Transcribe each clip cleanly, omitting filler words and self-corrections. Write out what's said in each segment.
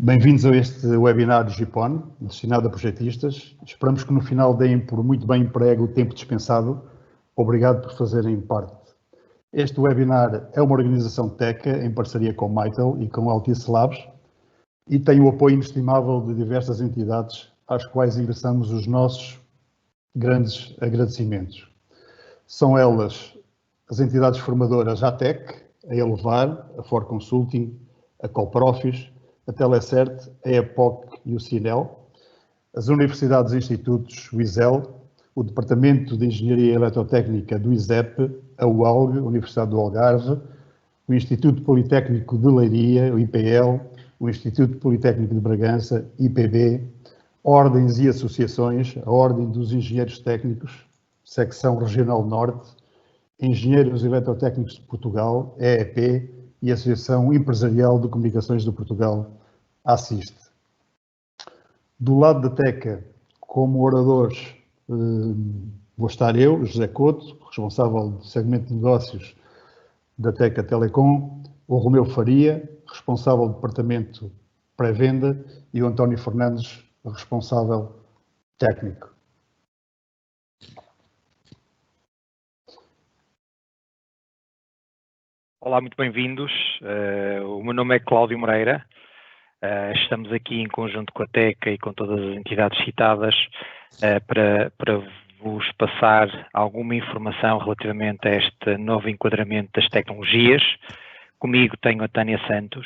Bem-vindos a este webinar GPON, destinado a projetistas. Esperamos que no final deem por muito bem emprego o tempo dispensado. Obrigado por fazerem parte. Este webinar é uma organização TECA em parceria com Mitel e com Altice Labs e tem o apoio inestimável de diversas entidades às quais endereçamos os nossos grandes agradecimentos. São elas as entidades formadoras ATEC, a Elevar, a For Consulting, a Colprofis, a Telecert, a EPOC e o CINEL, as universidades e institutos, o ISEL, o Departamento de Engenharia Eletrotécnica do ISEP, a UALG, Universidade do Algarve, o Instituto Politécnico de Leiria, o IPL, o Instituto Politécnico de Bragança, IPB, ordens e associações, a Ordem dos Engenheiros Técnicos, Secção Regional Norte, Engenheiros Eletrotécnicos de Portugal, EEP, e a Associação Empresarial de Comunicações de Portugal, ASSIST. Do lado da TECA, como oradores, vou estar eu, José Couto, responsável do segmento de negócios da TECA Telecom, o Romeu Faria, responsável do departamento pré-venda, e o António Fernandes, responsável técnico. Olá, muito bem-vindos. O meu nome é Cláudio Moreira. Estamos aqui em conjunto com a TECA e com todas as entidades citadas para vos passar alguma informação relativamente a este novo enquadramento das tecnologias. Comigo tenho a Tânia Santos,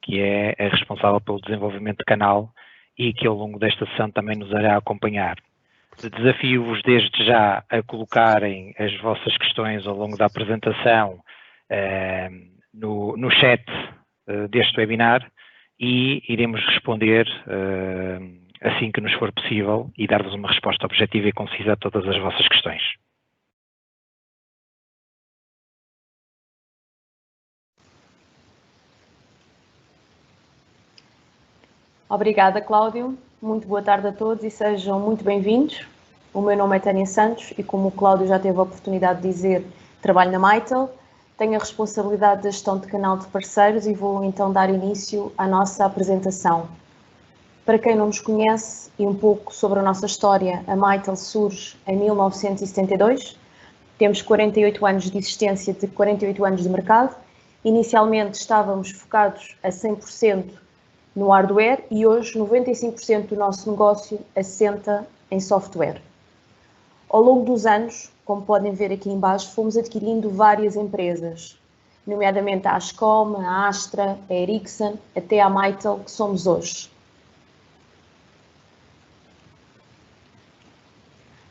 que é a responsável pelo desenvolvimento de canal e que ao longo desta sessão também nos irá acompanhar. Desafio-vos desde já a colocarem as vossas questões ao longo da apresentação no chat deste webinar e iremos responder assim que nos for possível e dar-vos uma resposta objetiva e concisa a todas as vossas questões. Obrigada, Cláudio. Muito boa tarde a todos e sejam muito bem-vindos. O meu nome é Tânia Santos e, como o Cláudio já teve a oportunidade de dizer, trabalho na Mitel. Tenho a responsabilidade da gestão de canal de parceiros e vou então dar início à nossa apresentação. Para quem não nos conhece e um pouco sobre a nossa história, a Mitel surge em 1972. Temos 48 anos de existência, de 48 anos de mercado. Inicialmente estávamos focados a 100% no hardware e hoje 95% do nosso negócio assenta em software. Ao longo dos anos, como podem ver aqui em baixo, fomos adquirindo várias empresas, nomeadamente a Ascom, a Astra, a Ericsson, até a Mitel, que somos hoje.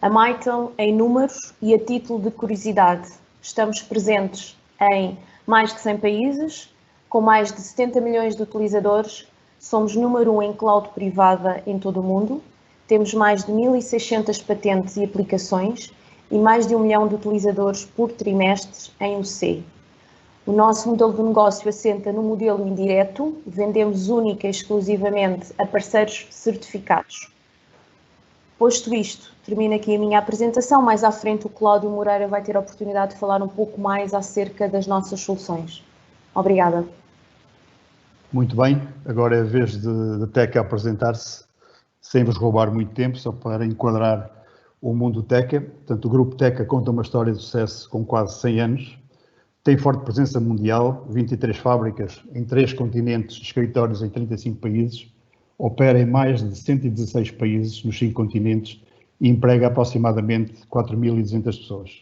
A Mitel, em números e a título de curiosidade, estamos presentes em mais de 100 países, com mais de 70 milhões de utilizadores, somos número 1 em cloud privada em todo o mundo, temos mais de 1.600 patentes e aplicações e mais de 1 milhão de utilizadores por trimestre em UC. O nosso modelo de negócio assenta no modelo indireto, vendemos única e exclusivamente a parceiros certificados. Posto isto, termino aqui a minha apresentação. Mais à frente o Cláudio Moreira vai ter a oportunidade de falar um pouco mais acerca das nossas soluções. Obrigada. Muito bem, agora é a vez de TECA apresentar-se, sem vos roubar muito tempo, só para enquadrar o mundo TECA. Portanto, o Grupo TECA conta uma história de sucesso com quase 100 anos, tem forte presença mundial, 23 fábricas em 3 continentes, escritórios em 35 países, opera em mais de 116 países nos 5 continentes e emprega aproximadamente 4.200 pessoas.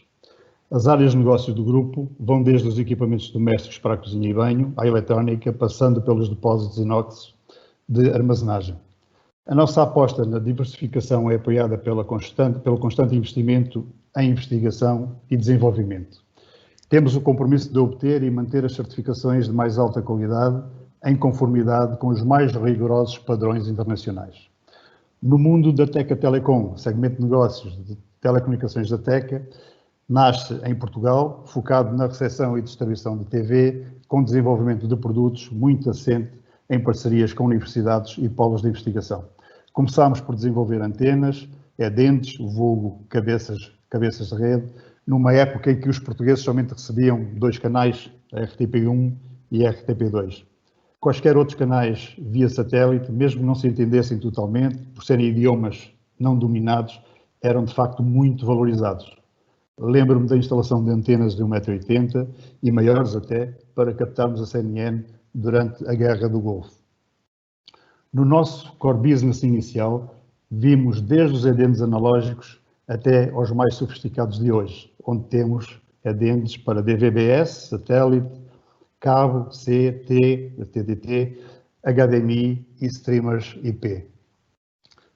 As áreas de negócio do grupo vão desde os equipamentos domésticos para a cozinha e banho, à eletrónica, passando pelos depósitos inox de armazenagem. A nossa aposta na diversificação é apoiada pelo constante investimento em investigação e desenvolvimento. Temos o compromisso de obter e manter as certificações de mais alta qualidade em conformidade com os mais rigorosos padrões internacionais. No mundo da TECA Telecom, segmento de negócios de telecomunicações da TECA, nasce em Portugal, focado na recepção e distribuição de TV, com desenvolvimento de produtos muito assente em parcerias com universidades e polos de investigação. Começámos por desenvolver antenas, dentes, vulgo cabeças de rede, numa época em que os portugueses somente recebiam 2 canais, a RTP1 e a RTP2. Quaisquer outros canais via satélite, mesmo que não se entendessem totalmente, por serem idiomas não dominados, eram de facto muito valorizados. Lembro-me da instalação de antenas de 1,80 m e maiores até, para captarmos a CNN durante a Guerra do Golfo. No nosso core business inicial, vimos desde os adendos analógicos até aos mais sofisticados de hoje, onde temos adendos para DVB-S, satélite, cabo, C, T, TDT, HDMI e streamers IP.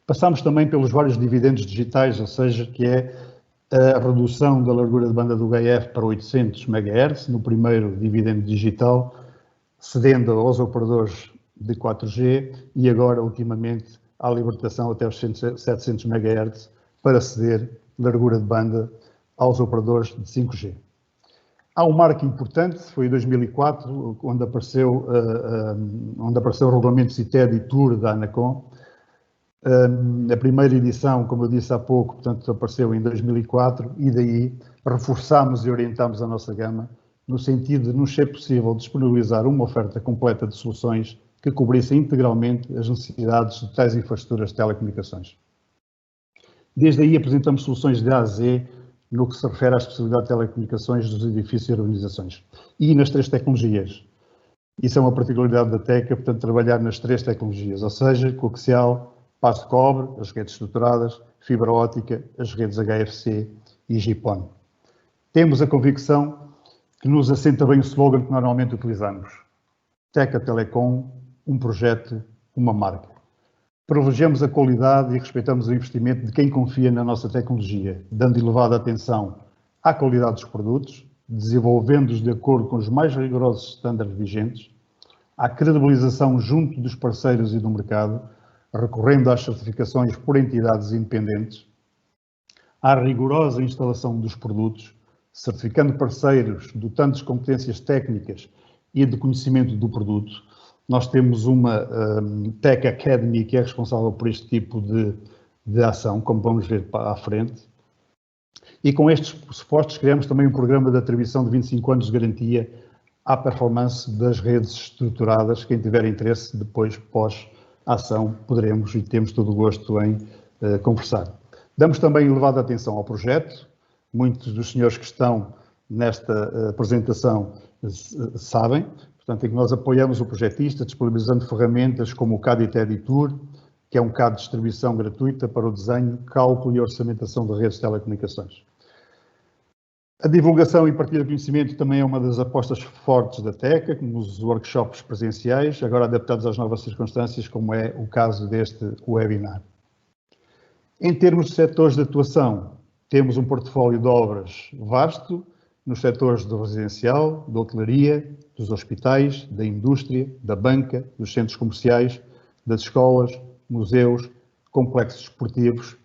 Passamos também pelos vários dividendos digitais, ou seja, que é a redução da largura de banda do HF para 800 MHz, no primeiro dividendo digital, cedendo aos operadores de 4G e agora, ultimamente, à libertação até os 700 MHz para ceder largura de banda aos operadores de 5G. Há um marco importante, foi em 2004, onde apareceu o regulamento CITED e TUR da ANACOM. A primeira edição, como eu disse há pouco, portanto, apareceu em 2004 e daí reforçámos e orientámos a nossa gama no sentido de nos ser possível disponibilizar uma oferta completa de soluções que cobrissem integralmente as necessidades de tais infraestruturas de telecomunicações. Desde aí apresentamos soluções de A a Z no que se refere à especialidade de telecomunicações dos edifícios e urbanizações. E nas 3 tecnologias. Isso é uma particularidade da TECA, portanto, trabalhar nas 3 tecnologias, ou seja, coaxial, passo de cobre, as redes estruturadas, fibra óptica, as redes HFC e GPON. Temos a convicção que nos assenta bem o slogan que normalmente utilizamos. TECA Telecom, um projeto, uma marca. Privilegiamos a qualidade e respeitamos o investimento de quem confia na nossa tecnologia, dando elevada atenção à qualidade dos produtos, desenvolvendo-os de acordo com os mais rigorosos estándares vigentes, à credibilização junto dos parceiros e do mercado, recorrendo às certificações por entidades independentes, à rigorosa instalação dos produtos, certificando parceiros, dotando de competências técnicas e de conhecimento do produto. Nós temos uma Tech Academy que é responsável por este tipo de ação, como vamos ver à frente. E com estes supostos criamos também um programa de atribuição de 25 anos de garantia à performance das redes estruturadas. Quem tiver interesse, depois, pós-ação, poderemos e temos todo o gosto em conversar. Damos também elevada atenção ao projeto. Muitos dos senhores que estão nesta apresentação sabem. Portanto, em que nós apoiamos o projetista, disponibilizando ferramentas como o CAD e TED e TUR, que é um CAD de distribuição gratuita para o desenho, cálculo e orçamentação de redes de telecomunicações. A divulgação e partilha de conhecimento também é uma das apostas fortes da TECA, nos workshops presenciais, agora adaptados às novas circunstâncias, como é o caso deste webinar. Em termos de setores de atuação, temos um portfólio de obras vasto, nos setores do residencial, da hotelaria, dos hospitais, da indústria, da banca, dos centros comerciais, das escolas, museus, complexos esportivos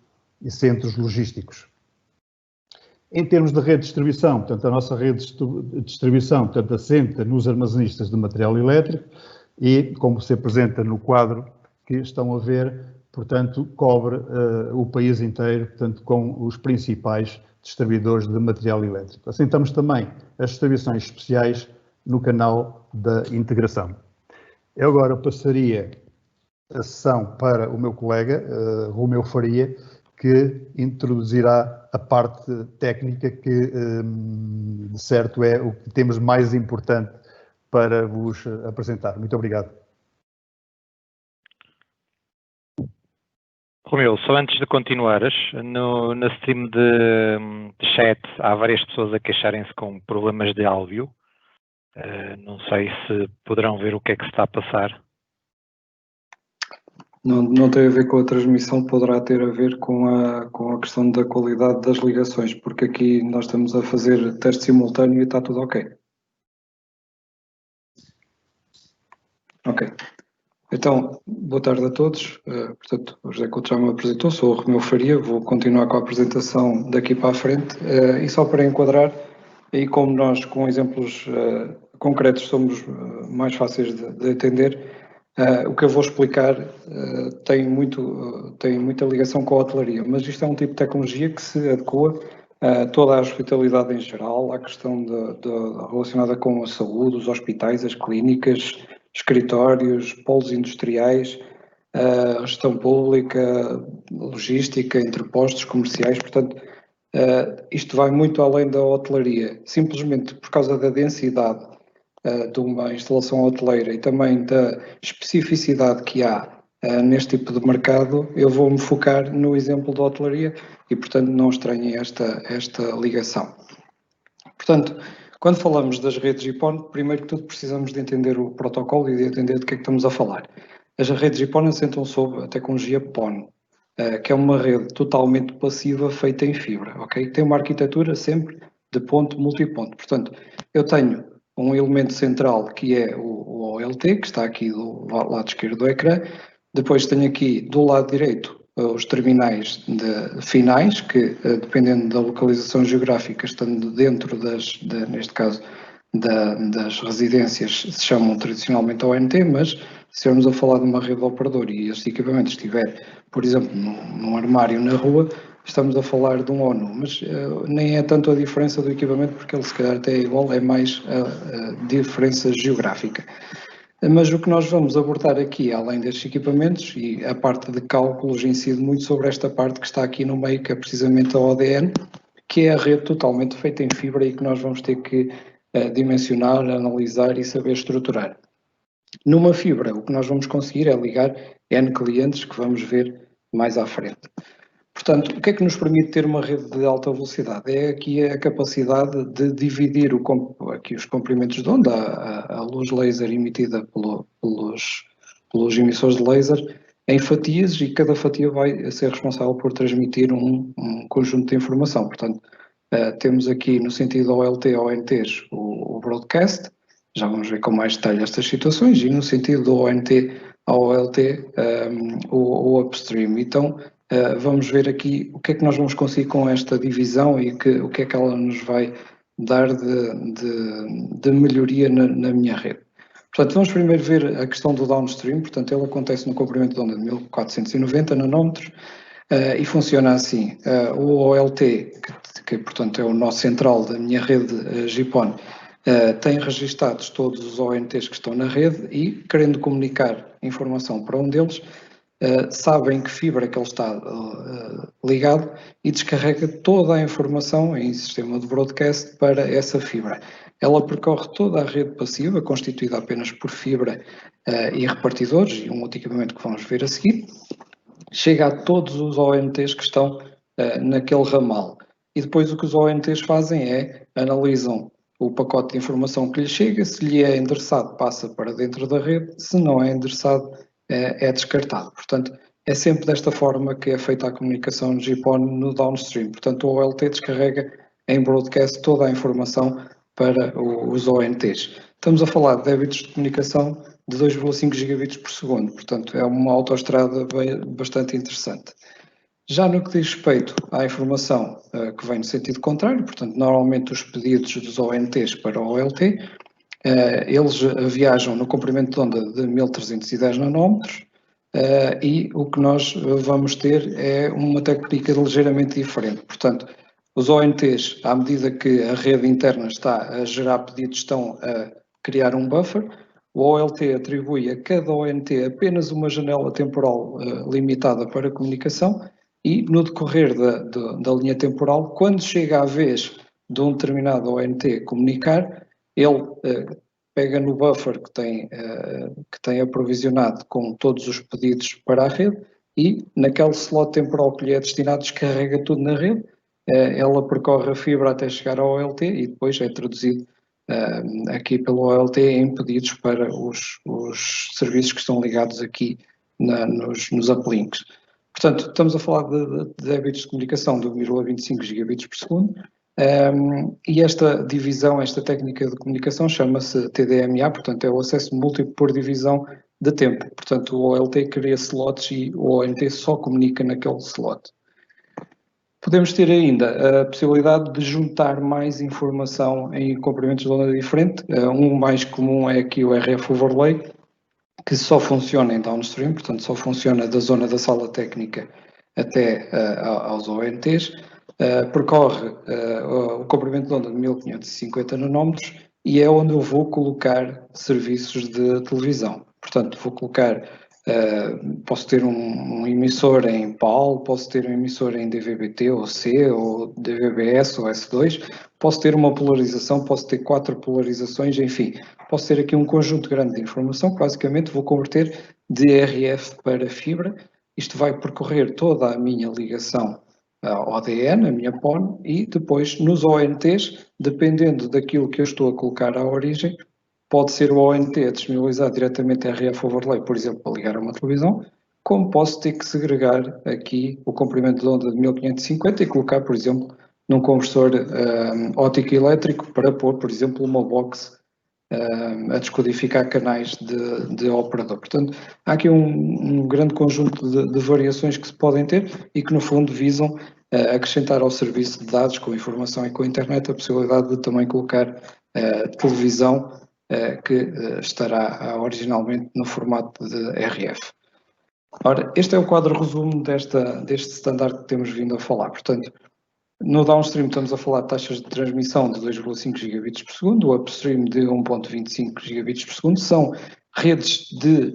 e centros logísticos. Em termos de rede de distribuição, portanto, a nossa rede de distribuição assenta nos armazenistas de material elétrico e, como se apresenta no quadro que estão a ver, portanto, cobre o país inteiro, portanto, com os principais distribuidores de material elétrico. Assentamos também as distribuições especiais no canal da integração. Eu agora passaria a sessão para o meu colega, Romeu Faria, que introduzirá a parte técnica que, de certo, é o que temos mais importante para vos apresentar. Muito obrigado. Romeu, só antes de continuares, na stream de chat há várias pessoas a queixarem-se com problemas de áudio. Não sei se poderão ver o que é que se está a passar. Não tem a ver com a transmissão, poderá ter a ver com a questão da qualidade das ligações, porque aqui nós estamos a fazer teste simultâneo e está tudo ok. Ok. Então, boa tarde a todos. Portanto, o José Couto já me apresentou, sou o Romeu Faria, vou continuar com a apresentação daqui para a frente. E só para enquadrar, aí como nós com exemplos concretos somos mais fáceis de entender, o que eu vou explicar tem muita ligação com a hotelaria, mas isto é um tipo de tecnologia que se adequa a toda a hospitalidade em geral, à questão relacionada com a saúde, os hospitais, as clínicas, escritórios, polos industriais, gestão pública, logística, entrepostos comerciais, portanto, isto vai muito além da hotelaria, simplesmente por causa da densidade de uma instalação hoteleira e também da especificidade que há neste tipo de mercado, eu vou-me focar no exemplo da hotelaria e, portanto, não estranhem esta ligação. Portanto, quando falamos das redes GPON, primeiro que tudo precisamos de entender o protocolo e de entender de que é que estamos a falar. As redes GPON assentam sob a tecnologia PON, que é uma rede totalmente passiva feita em fibra, ok? Tem uma arquitetura sempre de ponto multiponto. Portanto, eu tenho um elemento central que é o OLT, que está aqui do lado esquerdo do ecrã. Depois tenho aqui do lado direito os terminais finais, que dependendo da localização geográfica, estando dentro neste caso, das residências, se chamam tradicionalmente ONT, mas se estivermos a falar de uma rede operadora e este equipamento estiver, por exemplo, num armário na rua, estamos a falar de um ONU, mas nem é tanto a diferença do equipamento, porque ele se calhar até é igual, é mais a diferença geográfica. Mas o que nós vamos abordar aqui, além destes equipamentos, e a parte de cálculos incide muito sobre esta parte que está aqui no meio, que é precisamente a ODN, que é a rede totalmente feita em fibra e que nós vamos ter que dimensionar, analisar e saber estruturar. Numa fibra, o que nós vamos conseguir é ligar N clientes, que vamos ver mais à frente. Portanto, o que é que nos permite ter uma rede de alta velocidade? É aqui a capacidade de dividir aqui os comprimentos de onda, a luz laser emitida pelos emissores de laser, em fatias, e cada fatia vai ser responsável por transmitir um conjunto de informação. Portanto, temos aqui no sentido OLT, ONTs, o broadcast, já vamos ver com mais detalhe estas situações, e no sentido do ONT ao OLT, o upstream. Então, vamos ver aqui o que é que nós vamos conseguir com esta divisão e o que é que ela nos vai dar de melhoria na minha rede. Portanto, vamos primeiro ver a questão do downstream. Portanto, ele acontece no comprimento de onda de 1490 nanómetros e funciona assim. O OLT, que portanto é o nó central da minha rede GPON, tem registados todos os ONTs que estão na rede e, querendo comunicar informação para um deles, sabem que fibra é que ele está ligado e descarrega toda a informação em sistema de broadcast para essa fibra. Ela percorre toda a rede passiva, constituída apenas por fibra e repartidores, e um outro equipamento que vamos ver a seguir, chega a todos os ONTs que estão naquele ramal. E depois o que os ONTs fazem é analisam o pacote de informação que lhe chega, se lhe é endereçado, passa para dentro da rede, se não é endereçado, é descartado. Portanto, é sempre desta forma que é feita a comunicação de GPON no downstream. Portanto, o OLT descarrega em broadcast toda a informação para os ONTs. Estamos a falar de débitos de comunicação de 2,5 gigabits por segundo, portanto, é uma autoestrada bastante interessante. Já no que diz respeito à informação que vem no sentido contrário, portanto, normalmente os pedidos dos ONTs para o OLT, eles viajam no comprimento de onda de 1310 nanómetros e o que nós vamos ter é uma técnica ligeiramente diferente. Portanto, os ONTs, à medida que a rede interna está a gerar pedidos, estão a criar um buffer. O OLT atribui a cada ONT apenas uma janela temporal limitada para comunicação e, no decorrer da linha temporal, quando chega a vez de um determinado ONT comunicar, ele pega no buffer que tem aprovisionado com todos os pedidos para a rede e, naquele slot temporal que lhe é destinado, descarrega tudo na rede, ela percorre a fibra até chegar ao OLT e depois é traduzido aqui pelo OLT em pedidos para os serviços que estão ligados aqui nos uplinks. Portanto, estamos a falar de débitos de comunicação de 1,25 gigabits por segundo e esta divisão, esta técnica de comunicação chama-se TDMA, portanto é o acesso múltiplo por divisão de tempo. Portanto, o OLT cria slots e o ONT só comunica naquele slot. Podemos ter ainda a possibilidade de juntar mais informação em comprimentos de onda diferente. Um mais comum é aqui o RF Overlay, que só funciona em downstream, portanto só funciona da zona da sala técnica até aos ONTs. Percorre o comprimento de onda de 1550 nanómetros e é onde eu vou colocar serviços de televisão. Portanto, vou colocar, posso ter um emissor em PAL, posso ter um emissor em DVB-T ou C, ou DVB-S ou S2, posso ter uma polarização, posso ter 4 polarizações, enfim, posso ter aqui um conjunto grande de informação que basicamente vou converter de RF para fibra. Isto vai percorrer toda a minha ligação ODN, a minha PON, e depois nos ONTs, dependendo daquilo que eu estou a colocar à origem, pode ser o ONT a disponibilizar diretamente RF overlay, por exemplo, para ligar a uma televisão, como posso ter que segregar aqui o comprimento de onda de 1550 e colocar, por exemplo, num conversor óptico elétrico para pôr, por exemplo, uma box a descodificar canais de operador. Portanto, há aqui um grande conjunto de variações que se podem ter e que, no fundo, visam acrescentar ao serviço de dados com informação e com a internet a possibilidade de também colocar televisão que estará originalmente no formato de RF. Ora, este é o quadro resumo deste standard que temos vindo a falar. Portanto, no downstream estamos a falar de taxas de transmissão de 2,5 gigabits por segundo, o upstream de 1,25 gigabits por segundo. São redes de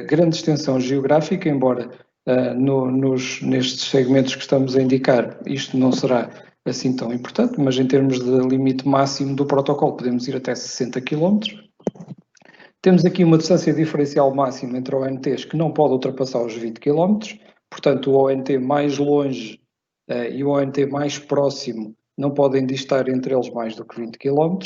grande extensão geográfica, embora nestes segmentos que estamos a indicar isto não será assim tão importante, mas em termos de limite máximo do protocolo podemos ir até 60 km. Temos aqui uma distância diferencial máxima entre ONTs que não pode ultrapassar os 20 km, portanto o ONT mais longe e o ONT mais próximo não podem distar entre eles mais do que 20 km.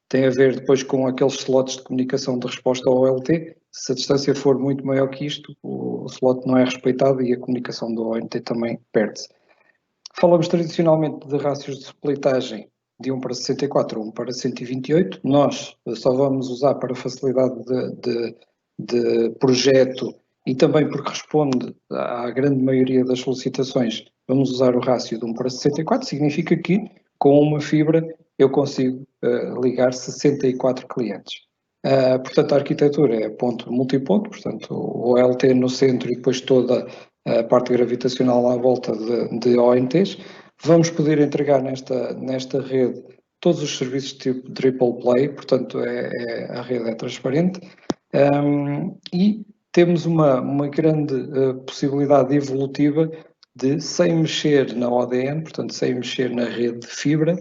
Tem a ver depois com aqueles slots de comunicação de resposta ao OLT. Se a distância for muito maior que isto, o slot não é respeitado e a comunicação do ONT também perde-se. Falamos tradicionalmente de rácios de splitagem de 1 para 64 ou 1 para 128. Nós só vamos usar para facilidade de projeto e também porque responde à grande maioria das solicitações, vamos usar o rácio de 1 para 64, significa que com uma fibra eu consigo ligar 64 clientes. Portanto, a arquitetura é ponto multiponto, portanto o OLT no centro e depois toda a parte gravitacional à volta de ONTs. Vamos poder entregar nesta rede todos os serviços de tipo triple play, portanto a rede é transparente, e temos uma grande possibilidade evolutiva de, sem mexer na ODN, portanto sem mexer na rede de fibra,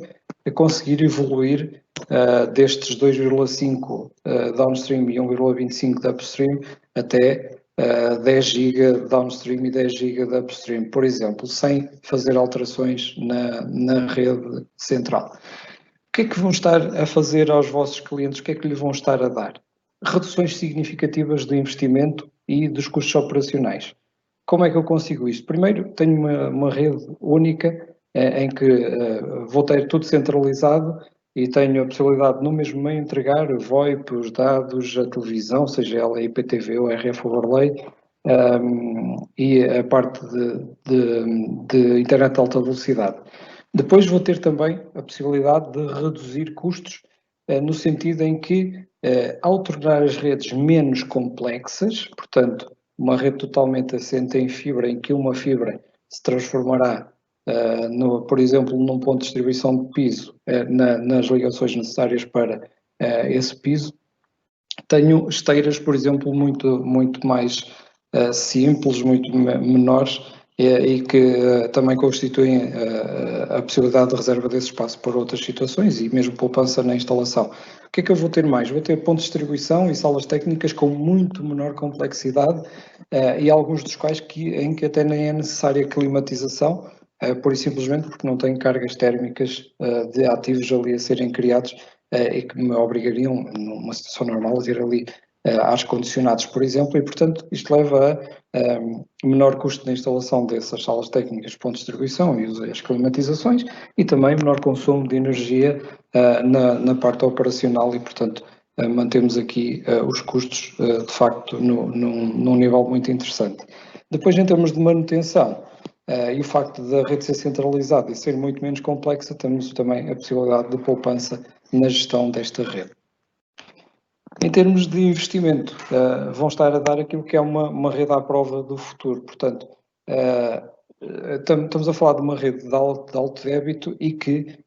a conseguir evoluir destes 2,5 downstream e 1,25 de upstream até 10 GB de downstream e 10 GB de upstream, por exemplo, sem fazer alterações na rede central. O que é que vão estar a fazer aos vossos clientes? O que é que lhe vão estar a dar? Reduções significativas de investimento e dos custos operacionais. Como é que eu consigo isto? Primeiro, tenho uma rede única em que vou ter tudo centralizado e tenho a possibilidade no mesmo meio entregar o VoIP, os dados, a televisão, seja ela IPTV ou RF overlay, e a parte de internet de alta velocidade. Depois vou ter também a possibilidade de reduzir custos no sentido em que, ao tornar as redes menos complexas, portanto, uma rede totalmente assente em fibra, em que uma fibra se transformará por exemplo, num ponto de distribuição de piso, nas ligações necessárias para esse piso. Tenho esteiras, por exemplo, muito mais simples, muito menores, e que também constituem a possibilidade de reserva desse espaço para outras situações e mesmo poupança na instalação. O que é que eu vou ter mais? Vou ter pontos de distribuição e salas técnicas com muito menor complexidade e alguns dos quais em que até nem é necessária climatização, pura e simplesmente porque não tenho cargas térmicas de ativos ali a serem criados e que me obrigariam, numa situação normal, a ter ali ar-condicionados, por exemplo, e portanto isto leva a menor custo de instalação dessas salas técnicas, pontos de distribuição e as climatizações, e também menor consumo de energia na parte operacional e portanto mantemos aqui os custos de facto num nível muito interessante. Depois, em termos de manutenção, e o facto da rede ser centralizada e ser muito menos complexa, temos também a possibilidade de poupança na gestão desta rede. Em termos de investimento, vão estar a dar aquilo que é uma rede à prova do futuro. Portanto, estamos a falar de uma rede de alto débito e que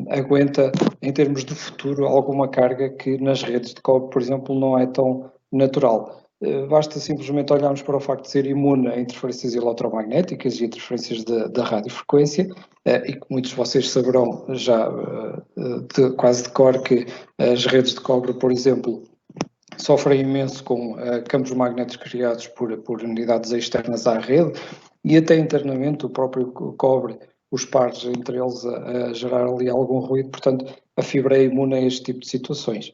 aguenta, em termos de futuro, alguma carga que nas redes de cobre, por exemplo, não é tão natural. Basta simplesmente olharmos para o facto de ser imune a interferências eletromagnéticas e interferências da radiofrequência, e que muitos de vocês saberão já quase de cor que as redes de cobre, por exemplo, sofrem imenso com campos magnéticos criados por unidades externas à rede, e até internamente o próprio cobre, os pares entre eles a gerar ali algum ruído, portanto a fibra é imune a este tipo de situações.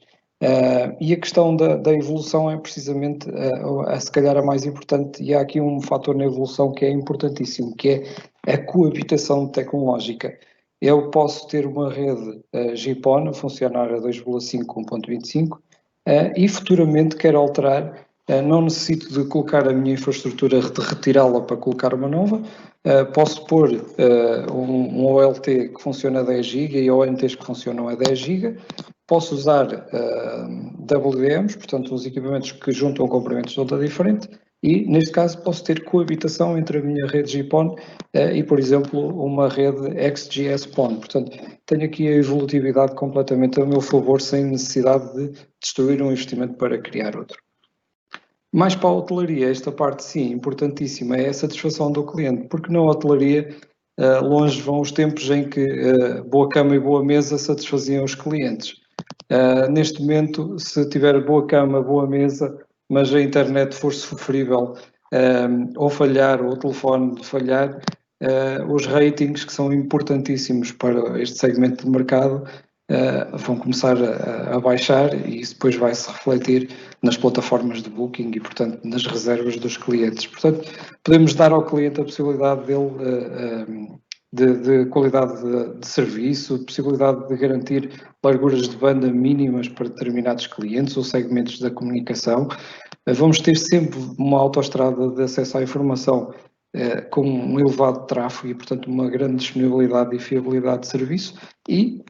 E a questão da evolução é precisamente, se calhar, a mais importante, e há aqui um fator na evolução que é importantíssimo, que é a coabitação tecnológica. Eu posso ter uma rede GPON a funcionar a 2,5, 1.25, e futuramente quero alterar, não necessito de colocar a minha infraestrutura, de retirá-la para colocar uma nova, posso pôr um OLT que funciona a 10 GB e ONTs que funcionam a 10 GB, posso usar WDMs, portanto os equipamentos que juntam comprimentos de onda diferente, e neste caso posso ter coabitação entre a minha rede GPON e, por exemplo, uma rede XGS-PON. Portanto, tenho aqui a evolutividade completamente a meu favor, sem necessidade de destruir um investimento para criar outro. Mais para a hotelaria, esta parte sim, importantíssima, é a satisfação do cliente, porque na hotelaria longe vão os tempos em que boa cama e boa mesa satisfaziam os clientes. Neste momento, se tiver boa cama, boa mesa, mas a internet for sofrível, ou falhar, ou o telefone falhar, os ratings, que são importantíssimos para este segmento de mercado, vão começar a baixar, e isso depois vai se refletir nas plataformas de booking e, portanto, nas reservas dos clientes. Portanto, podemos dar ao cliente a possibilidade dele de qualidade de serviço, possibilidade de garantir larguras de banda mínimas para determinados clientes ou segmentos da comunicação. Vamos ter sempre uma autoestrada de acesso à informação com um elevado tráfego e, portanto, uma grande disponibilidade e fiabilidade de serviço, e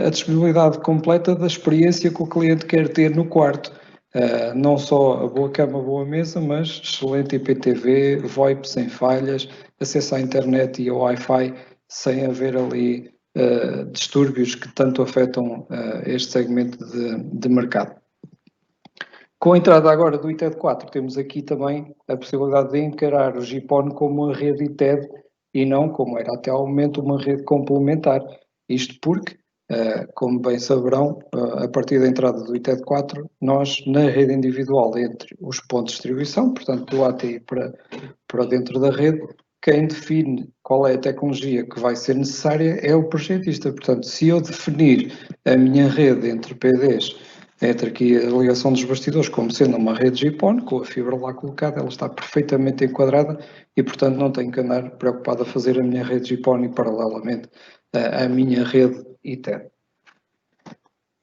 a disponibilidade completa da experiência que o cliente quer ter no quarto. Não só a boa cama, boa mesa, mas excelente IPTV, VoIP sem falhas, acesso à internet e ao Wi-Fi sem haver ali distúrbios que tanto afetam este segmento de mercado. Com a entrada agora do ITED 4, temos aqui também a possibilidade de encarar o GPON como uma rede ITED e não, como era até ao momento, uma rede complementar. Isto porque, como bem saberão, a partir da entrada do ITED 4, nós, na rede individual entre os pontos de distribuição, portanto do ATI para dentro da rede, quem define qual é a tecnologia que vai ser necessária é o projetista. Portanto, se eu definir a minha rede entre PDs, entre aqui a ligação dos bastidores como sendo uma rede GPON, com a fibra lá colocada, ela está perfeitamente enquadrada e, portanto, não tenho que andar preocupado a fazer a minha rede GPON e, paralelamente, a minha rede ITED.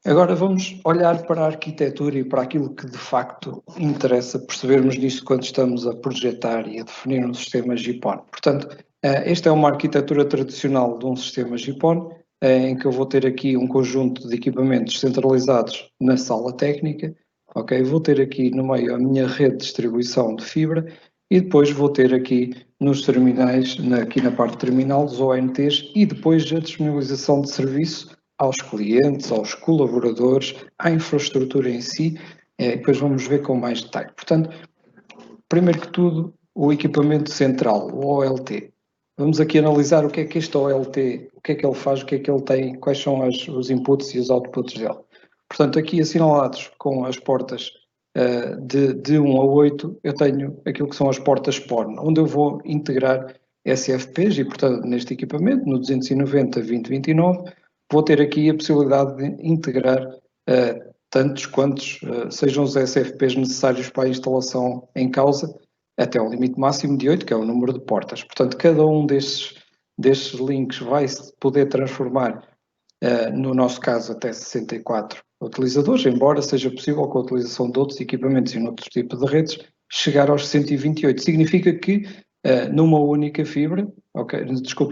Agora vamos olhar para a arquitetura e para aquilo que de facto interessa percebermos nisso quando estamos a projetar e a definir um sistema GPON. Portanto, esta é uma arquitetura tradicional de um sistema GPON, em que eu vou ter aqui um conjunto de equipamentos centralizados na sala técnica, ok? Vou ter aqui no meio a minha rede de distribuição de fibra e depois vou ter aqui nos terminais, aqui na parte terminal, os ONTs, e depois a disponibilização de serviço aos clientes, aos colaboradores, à infraestrutura em si, e depois vamos ver com mais detalhe. Portanto, primeiro que tudo, o equipamento central, o OLT. Vamos aqui analisar o que é que este OLT, o que é que ele faz, o que é que ele tem, quais são os inputs e os outputs dele. Portanto, aqui assinalados com as portas de 1 a 8, eu tenho aquilo que são as portas PON, onde eu vou integrar SFPs e, portanto, neste equipamento, no 290-2029, vou ter aqui a possibilidade de integrar tantos quantos sejam os SFPs necessários para a instalação em causa, até o limite máximo de 8, que é o número de portas. Portanto, cada um destes links vai poder transformar, no nosso caso, até 64 utilizadores, embora seja possível, com a utilização de outros equipamentos e noutros tipos de redes, chegar aos 128. Significa que numa única fibra,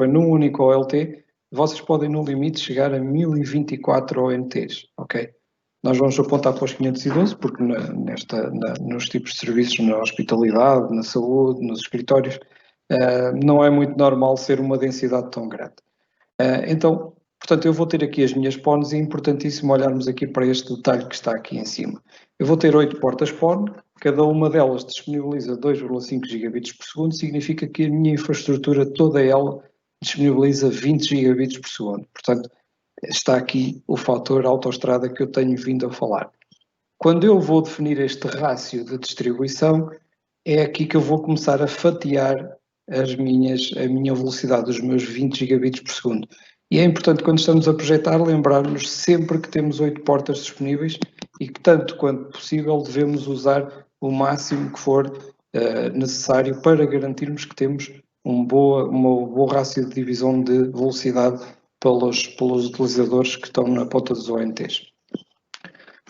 num único OLT, vocês podem no limite chegar a 1024 ONTs, ok? Nós vamos apontar para os 512 porque nos tipos de serviços, na hospitalidade, na saúde, nos escritórios, não é muito normal ser uma densidade tão grande. Então, Portanto, eu vou ter aqui as minhas PONs e é importantíssimo olharmos aqui para este detalhe que está aqui em cima. Eu vou ter 8 portas PON, cada uma delas disponibiliza 2,5 gigabits por segundo, significa que a minha infraestrutura, toda ela, disponibiliza 20 gigabits por segundo. Portanto, está aqui o fator autoestrada que eu tenho vindo a falar. Quando eu vou definir este rácio de distribuição, é aqui que eu vou começar a fatiar a minha velocidade, os meus 20 gigabits por segundo. E é importante, quando estamos a projetar, lembrarmos sempre que temos 8 portas disponíveis e que, tanto quanto possível, devemos usar o máximo que for necessário para garantirmos que temos uma boa rácio de divisão de velocidade pelos utilizadores que estão na ponta dos ONTs.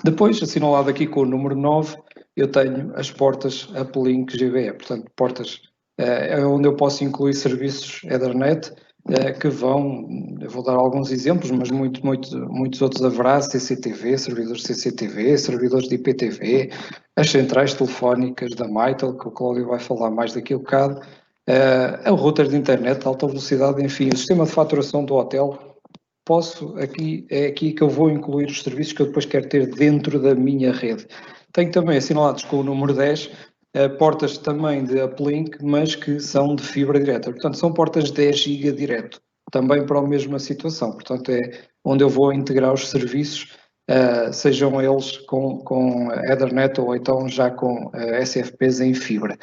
Depois, assinalado aqui com o número 9, eu tenho as portas Uplink GBE, portanto, portas onde eu posso incluir serviços Ethernet que eu vou dar alguns exemplos, mas muitos outros haverá, CCTV, servidores CCTV, servidores de IPTV, as centrais telefónicas da Mitel, que o Cláudio vai falar mais daqui a bocado, o router de internet de alta velocidade, enfim, o sistema de faturação do hotel. É aqui que eu vou incluir os serviços que eu depois quero ter dentro da minha rede. Tenho também assinalados com o número 10, portas também de uplink, mas que são de fibra direta. Portanto, são portas de 10 GB direto, também para a mesma situação. Portanto, é onde eu vou integrar os serviços, sejam eles com Ethernet ou então já com SFPs em fibra.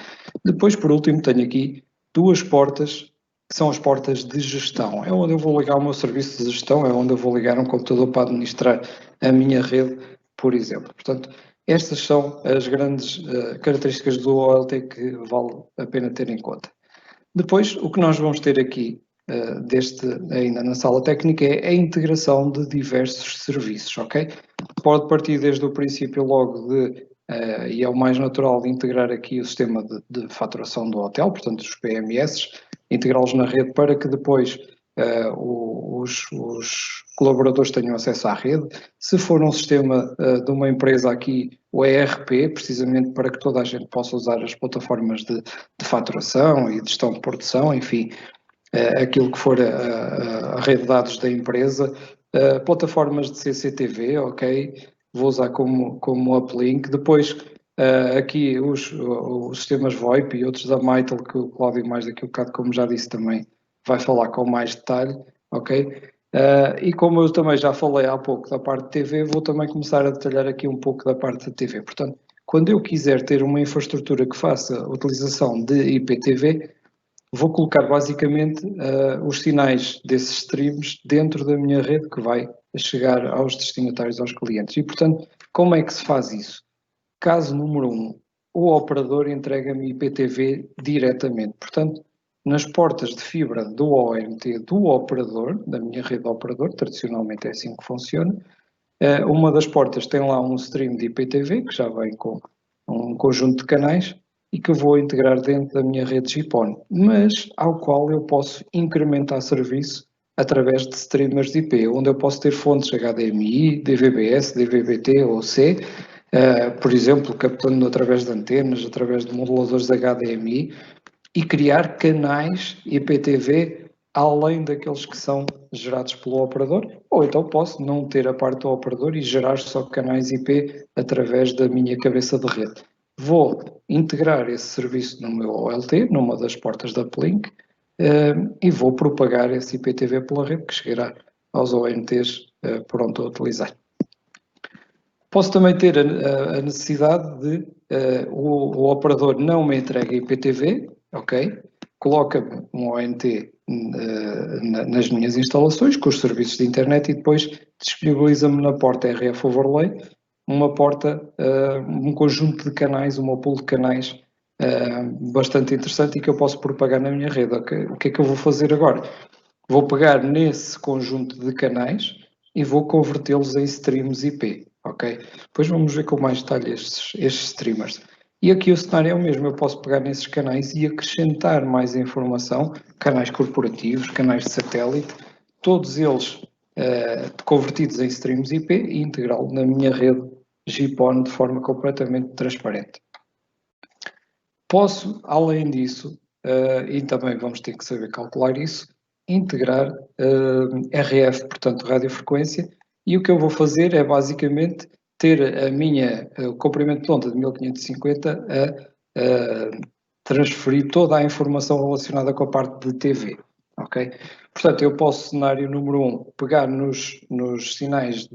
Depois, por último, tenho aqui 2 portas, que são as portas de gestão. É onde eu vou ligar o meu serviço de gestão, é onde eu vou ligar um computador para administrar a minha rede, por exemplo. Portanto, estas são as grandes características do OLT que vale a pena ter em conta. Depois, o que nós vamos ter aqui, ainda na sala técnica, é a integração de diversos serviços, ok? Pode partir desde o princípio logo e é o mais natural de integrar aqui o sistema de faturação do hotel, portanto os PMS, integrá-los na rede para que depois os colaboradores tenham acesso à rede. Se for um sistema de uma empresa aqui, o ERP, precisamente para que toda a gente possa usar as plataformas de faturação e de gestão de produção, enfim, aquilo que for a rede de dados da empresa, plataformas de CCTV, ok, vou usar como uplink. Depois aqui os sistemas VoIP e outros da Mitel, que o Cláudio mais daqui a bocado, como já disse, também vai falar com mais detalhe, ok? E como eu também já falei há pouco da parte de TV, vou também começar a detalhar aqui um pouco da parte de TV. Portanto, quando eu quiser ter uma infraestrutura que faça utilização de IPTV, vou colocar basicamente os sinais desses streams dentro da minha rede que vai chegar aos destinatários, aos clientes. E, portanto, como é que se faz isso? Caso número 1, o operador entrega-me IPTV diretamente. Portanto, nas portas de fibra do ONT do operador, da minha rede de operador, tradicionalmente é assim que funciona, uma das portas tem lá um stream de IPTV, que já vem com um conjunto de canais, e que eu vou integrar dentro da minha rede GPON, mas ao qual eu posso incrementar serviço através de streamers de IP, onde eu posso ter fontes HDMI, DVB-S, DVB-T ou C, por exemplo, captando através de antenas, através de moduladores de HDMI, e criar canais IPTV além daqueles que são gerados pelo operador, ou então posso não ter a parte do operador e gerar só canais IP através da minha cabeça de rede. Vou integrar esse serviço no meu OLT, numa das portas da uplink, e vou propagar esse IPTV pela rede que chegará aos ONTs pronto a utilizar. Posso também ter a necessidade de o operador não me entrega IPTV, ok? Coloca-me um ONT nas minhas instalações com os serviços de internet e depois disponibiliza-me na porta RF Overlay uma porta, um conjunto de canais, uma pool de canais bastante interessante e que eu posso propagar na minha rede. Okay? O que é que eu vou fazer agora? Vou pegar nesse conjunto de canais e vou convertê-los em streams IP, ok? Depois vamos ver com mais detalhe estes streamers. E aqui o cenário é o mesmo, eu posso pegar nesses canais e acrescentar mais informação, canais corporativos, canais de satélite, todos eles convertidos em streams IP e integrá-lo na minha rede GPON de forma completamente transparente. Posso, além disso, e também vamos ter que saber calcular isso, integrar RF, portanto radiofrequência, e o que eu vou fazer é basicamente ter o comprimento de onda de 1550 a transferir toda a informação relacionada com a parte de TV, ok? Portanto, eu posso, cenário número 1, pegar nos sinais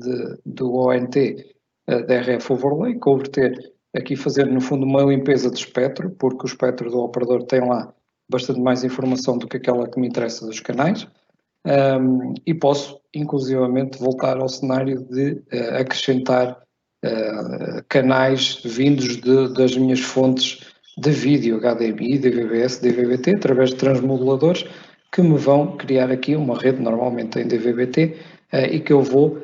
do ONT da RF Overlay, converter aqui, fazer no fundo uma limpeza de espectro, porque o espectro do operador tem lá bastante mais informação do que aquela que me interessa dos canais, e posso inclusivamente voltar ao cenário de acrescentar canais vindos das minhas fontes de vídeo, HDMI, DVB-S, DVB-T, através de transmoduladores que me vão criar aqui uma rede, normalmente em DVB-T, e que eu vou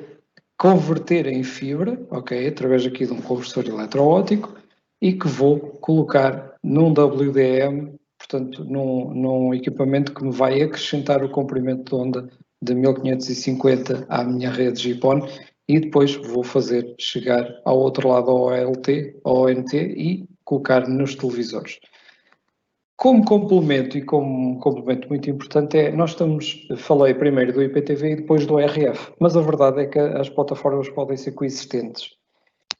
converter em fibra, ok, através aqui de um conversor eletroóptico, e que vou colocar num WDM, portanto, num equipamento que me vai acrescentar o comprimento de onda de 1550 à minha rede GPON, e depois vou fazer chegar ao outro lado ao OLT, ao ONT, e colocar nos televisores. Como complemento, e como um complemento muito importante, falei primeiro do IPTV e depois do RF, mas a verdade é que as plataformas podem ser coexistentes.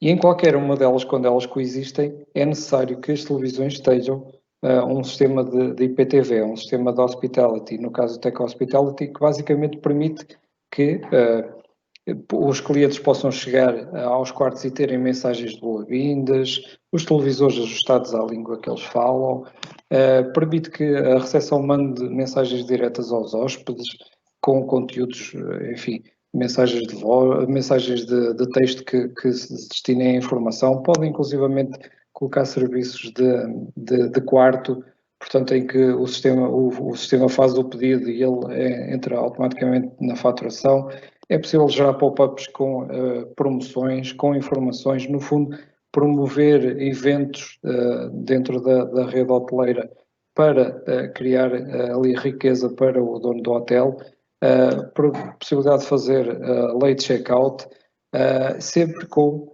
E em qualquer uma delas, quando elas coexistem, é necessário que as televisões tenham um sistema de IPTV, um sistema de Hospitality, no caso do Tech Hospitality, que basicamente permite que os clientes possam chegar aos quartos e terem mensagens de boas-vindas, os televisores ajustados à língua que eles falam, permite que a recepção mande mensagens diretas aos hóspedes, com conteúdos, enfim, mensagens de voz, mensagens de texto que se destinem à informação, podem inclusivamente colocar serviços de quarto, portanto em que o sistema faz o pedido e ele entra automaticamente na faturação. É possível gerar pop-ups com promoções, com informações, no fundo promover eventos dentro da rede hoteleira para criar ali riqueza para o dono do hotel, possibilidade de fazer late checkout, sempre com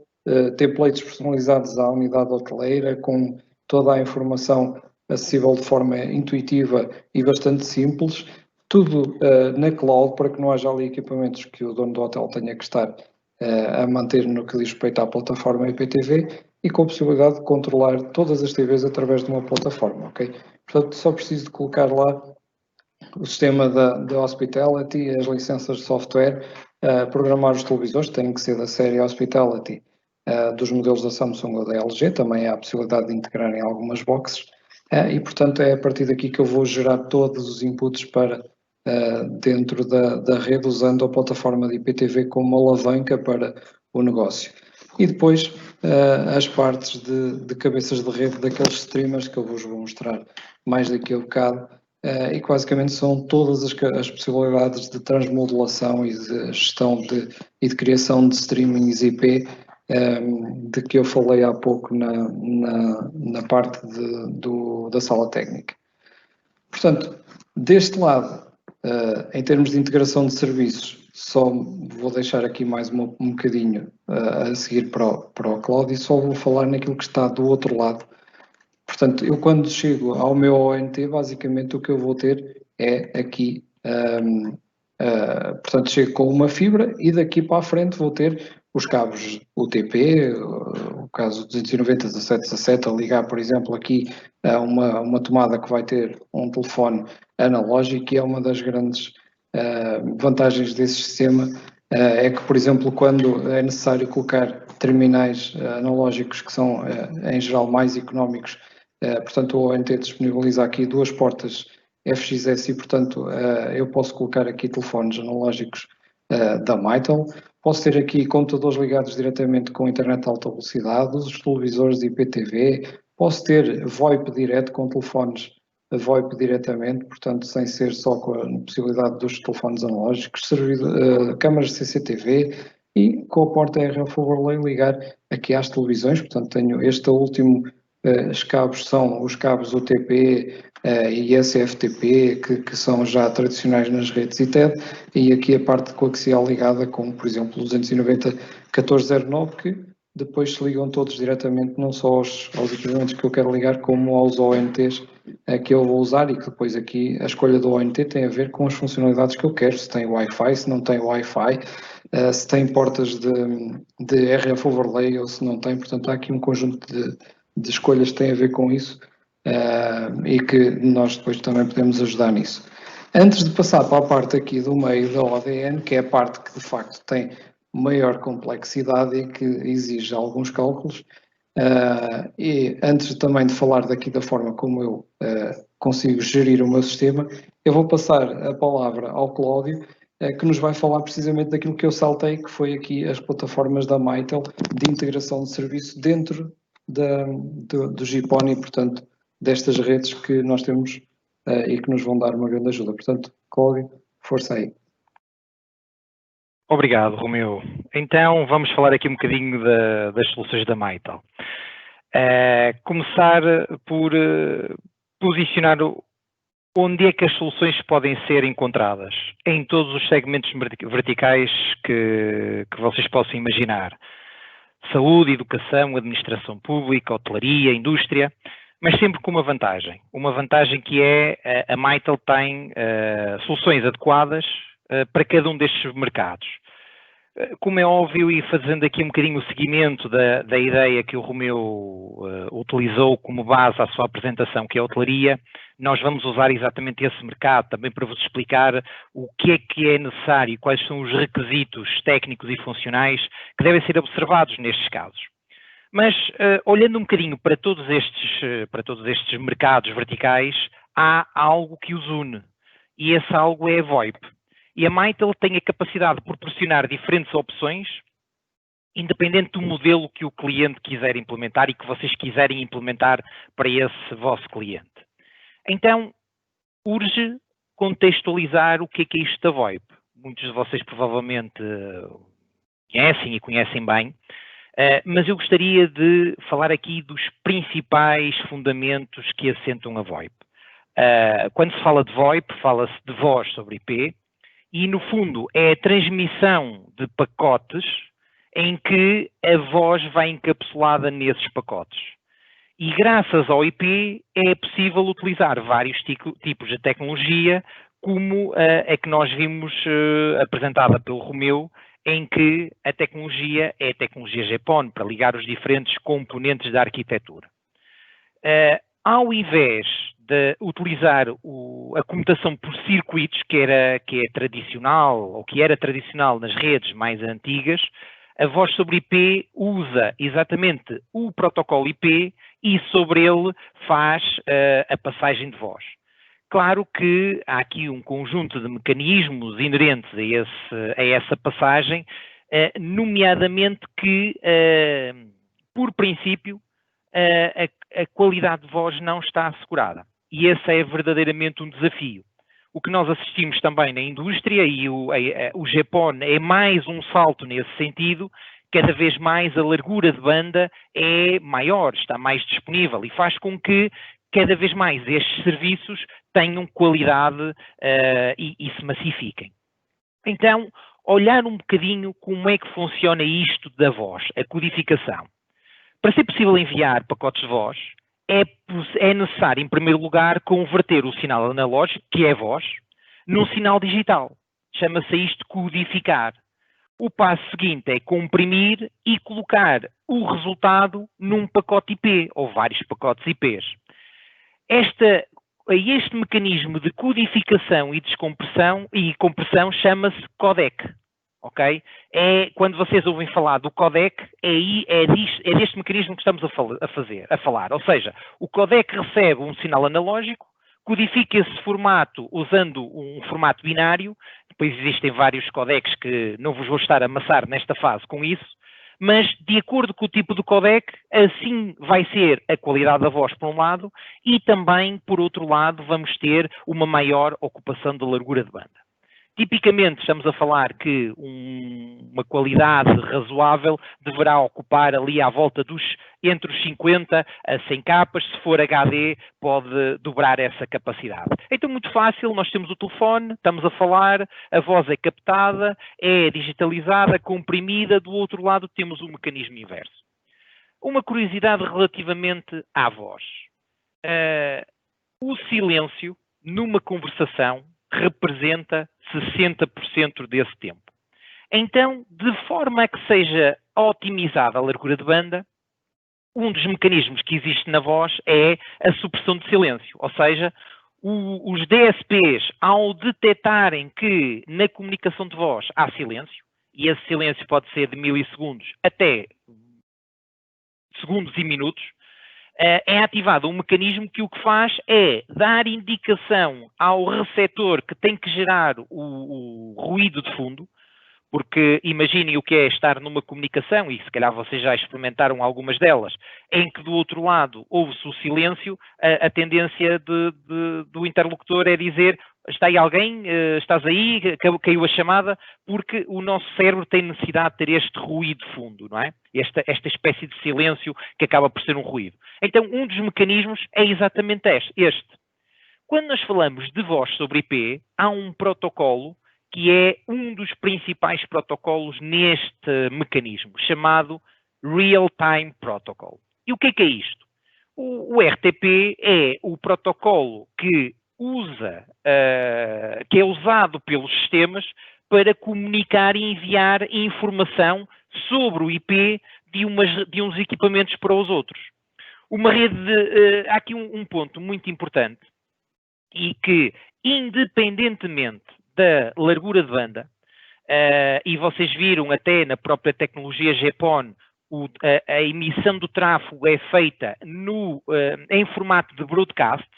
templates personalizados à unidade hoteleira, com toda a informação acessível de forma intuitiva e bastante simples, tudo na cloud, para que não haja ali equipamentos que o dono do hotel tenha que estar a manter no que diz respeito à plataforma IPTV, e com a possibilidade de controlar todas as TVs através de uma plataforma, ok? Portanto, só preciso de colocar lá o sistema da Hospitality, as licenças de software, programar os televisores, têm que ser da série Hospitality, dos modelos da Samsung ou da LG, também há a possibilidade de integrar em algumas boxes, e portanto é a partir daqui que eu vou gerar todos os inputs para dentro da rede, usando a plataforma de IPTV como uma alavanca para o negócio. E depois as partes de cabeças de rede daqueles streamers que eu vos vou mostrar mais daqui a bocado, e que basicamente são todas as possibilidades de transmodulação e de gestão e de criação de streamings IP, de que eu falei há pouco na parte da sala técnica. Portanto, deste lado, em termos de integração de serviços, só vou deixar aqui mais um bocadinho a seguir para o cloud, e só vou falar naquilo que está do outro lado. Portanto, eu quando chego ao meu ONT, basicamente o que eu vou ter é aqui, portanto, chego com uma fibra e daqui para a frente vou ter os cabos UTP, o caso 290/17/17, a ligar, por exemplo, aqui a uma tomada que vai ter um telefone analógico, e é uma das grandes vantagens desse sistema, é que, por exemplo, quando é necessário colocar terminais analógicos que são, em geral, mais económicos, portanto, o ONT disponibiliza aqui duas portas FXS e, portanto, eu posso colocar aqui telefones analógicos da Mitel, posso ter aqui computadores ligados diretamente com internet de alta velocidade, os televisores de IPTV, posso ter VoIP direto com telefones VoIP diretamente, portanto, sem ser só com a possibilidade dos telefones analógicos, câmaras CCTV, e com a porta RF Overlay ligar aqui às televisões. Portanto, tenho este último, os cabos são os cabos UTP e SFTP, que são já tradicionais nas redes ITED, e aqui a parte coaxial ligada com, por exemplo, 290/1409, que depois se ligam todos diretamente, não só aos equipamentos que eu quero ligar, como aos ONTs que eu vou usar, e que depois aqui a escolha do ONT tem a ver com as funcionalidades que eu quero, se tem Wi-Fi, se não tem Wi-Fi, se tem portas de RF overlay ou se não tem. Portanto, há aqui um conjunto de escolhas que têm a ver com isso e que nós depois também podemos ajudar nisso. Antes de passar para a parte aqui do meio da ODN, que é a parte que de facto tem maior complexidade e que exige alguns cálculos, e antes também de falar daqui da forma como eu consigo gerir o meu sistema, eu vou passar a palavra ao Cláudio, que nos vai falar precisamente daquilo que eu saltei, que foi aqui as plataformas da Mitel de integração de serviço dentro do GPON e, portanto, destas redes que nós temos e que nos vão dar uma grande ajuda. Portanto, Cláudio, força aí. Obrigado, Romeu. Então, vamos falar aqui um bocadinho das soluções da Mitel. Começar por posicionar onde é que as soluções podem ser encontradas, em todos os segmentos verticais que vocês possam imaginar. Saúde, educação, administração pública, hotelaria, indústria, mas sempre com uma vantagem. Uma vantagem que é a Mitel tem soluções adequadas para cada um destes mercados. Como é óbvio, e fazendo aqui um bocadinho o seguimento da ideia que o Romeu utilizou como base à sua apresentação, que é a hotelaria, nós vamos usar exatamente esse mercado também para vos explicar o que é necessário, quais são os requisitos técnicos e funcionais que devem ser observados nestes casos. Mas, olhando um bocadinho para todos estes mercados verticais, há algo que os une, e esse algo é a VoIP. E a Mitel tem a capacidade de proporcionar diferentes opções, independente do modelo que o cliente quiser implementar e que vocês quiserem implementar para esse vosso cliente. Então, urge contextualizar o que é isto da VoIP. Muitos de vocês provavelmente conhecem bem, mas eu gostaria de falar aqui dos principais fundamentos que assentam a VoIP. Quando se fala de VoIP, fala-se de voz sobre IP, e, no fundo, é a transmissão de pacotes em que a voz vai encapsulada nesses pacotes. E, graças ao IP, é possível utilizar vários tipos de tecnologia, como a que nós vimos apresentada pelo Romeu, em que a tecnologia é a tecnologia GPON, para ligar os diferentes componentes da arquitetura. Ao invés de utilizar a comutação por circuitos, que é tradicional, ou que era tradicional nas redes mais antigas, a voz sobre IP usa exatamente o protocolo IP e sobre ele faz a passagem de voz. Claro que há aqui um conjunto de mecanismos inerentes a essa passagem, nomeadamente que, por princípio, a qualidade de voz não está assegurada. E esse é verdadeiramente um desafio. O que nós assistimos também na indústria, e o GPON é mais um salto nesse sentido, cada vez mais a largura de banda é maior, está mais disponível e faz com que cada vez mais estes serviços tenham qualidade e se massifiquem. Então, olhar um bocadinho como é que funciona isto da voz, a codificação. Para ser possível enviar pacotes de voz, é necessário, em primeiro lugar, converter o sinal analógico, que é a voz, num sinal digital. Chama-se isto codificar. O passo seguinte é comprimir e colocar o resultado num pacote IP, ou vários pacotes IPs. Este mecanismo de codificação e descompressão e compressão chama-se codec. Okay? Quando vocês ouvem falar do codec, é deste mecanismo que estamos a falar. Ou seja, o codec recebe um sinal analógico, codifica esse formato usando um formato binário. Depois existem vários codecs que não vos vou estar a amassar nesta fase com isso, mas de acordo com o tipo de codec, assim vai ser a qualidade da voz por um lado e também, por outro lado, vamos ter uma maior ocupação da largura de banda. Tipicamente estamos a falar que uma qualidade razoável deverá ocupar ali à volta entre os 50 a 100 capas, se for HD pode dobrar essa capacidade. Então muito fácil, nós temos o telefone, estamos a falar, a voz é captada, é digitalizada, comprimida, do outro lado temos o mecanismo inverso. Uma curiosidade relativamente à voz. O silêncio, numa conversação, representa 60% desse tempo. Então, de forma a que seja otimizada a largura de banda, um dos mecanismos que existe na voz é a supressão de silêncio, ou seja, os DSPs, ao detectarem que na comunicação de voz há silêncio, e esse silêncio pode ser de milissegundos até segundos e minutos, é ativado um mecanismo que o que faz é dar indicação ao receptor que tem que gerar o ruído de fundo, porque imaginem o que é estar numa comunicação, e se calhar vocês já experimentaram algumas delas, em que do outro lado ouve-se o silêncio, a tendência do interlocutor é dizer: está aí alguém, estás aí, caiu a chamada, porque o nosso cérebro tem necessidade de ter este ruído de fundo, não é? Esta espécie de silêncio que acaba por ser um ruído. Então, um dos mecanismos é exatamente este. Quando nós falamos de voz sobre IP, há um protocolo que é um dos principais protocolos neste mecanismo, chamado Real-Time Protocol. E o que é isto? O RTP é o protocolo que é usado pelos sistemas para comunicar e enviar informação sobre o IP de uns equipamentos para os outros. Há aqui um ponto muito importante, e que, independentemente da largura de banda, e vocês viram até na própria tecnologia GPON, a emissão do tráfego é feita em formato de broadcast,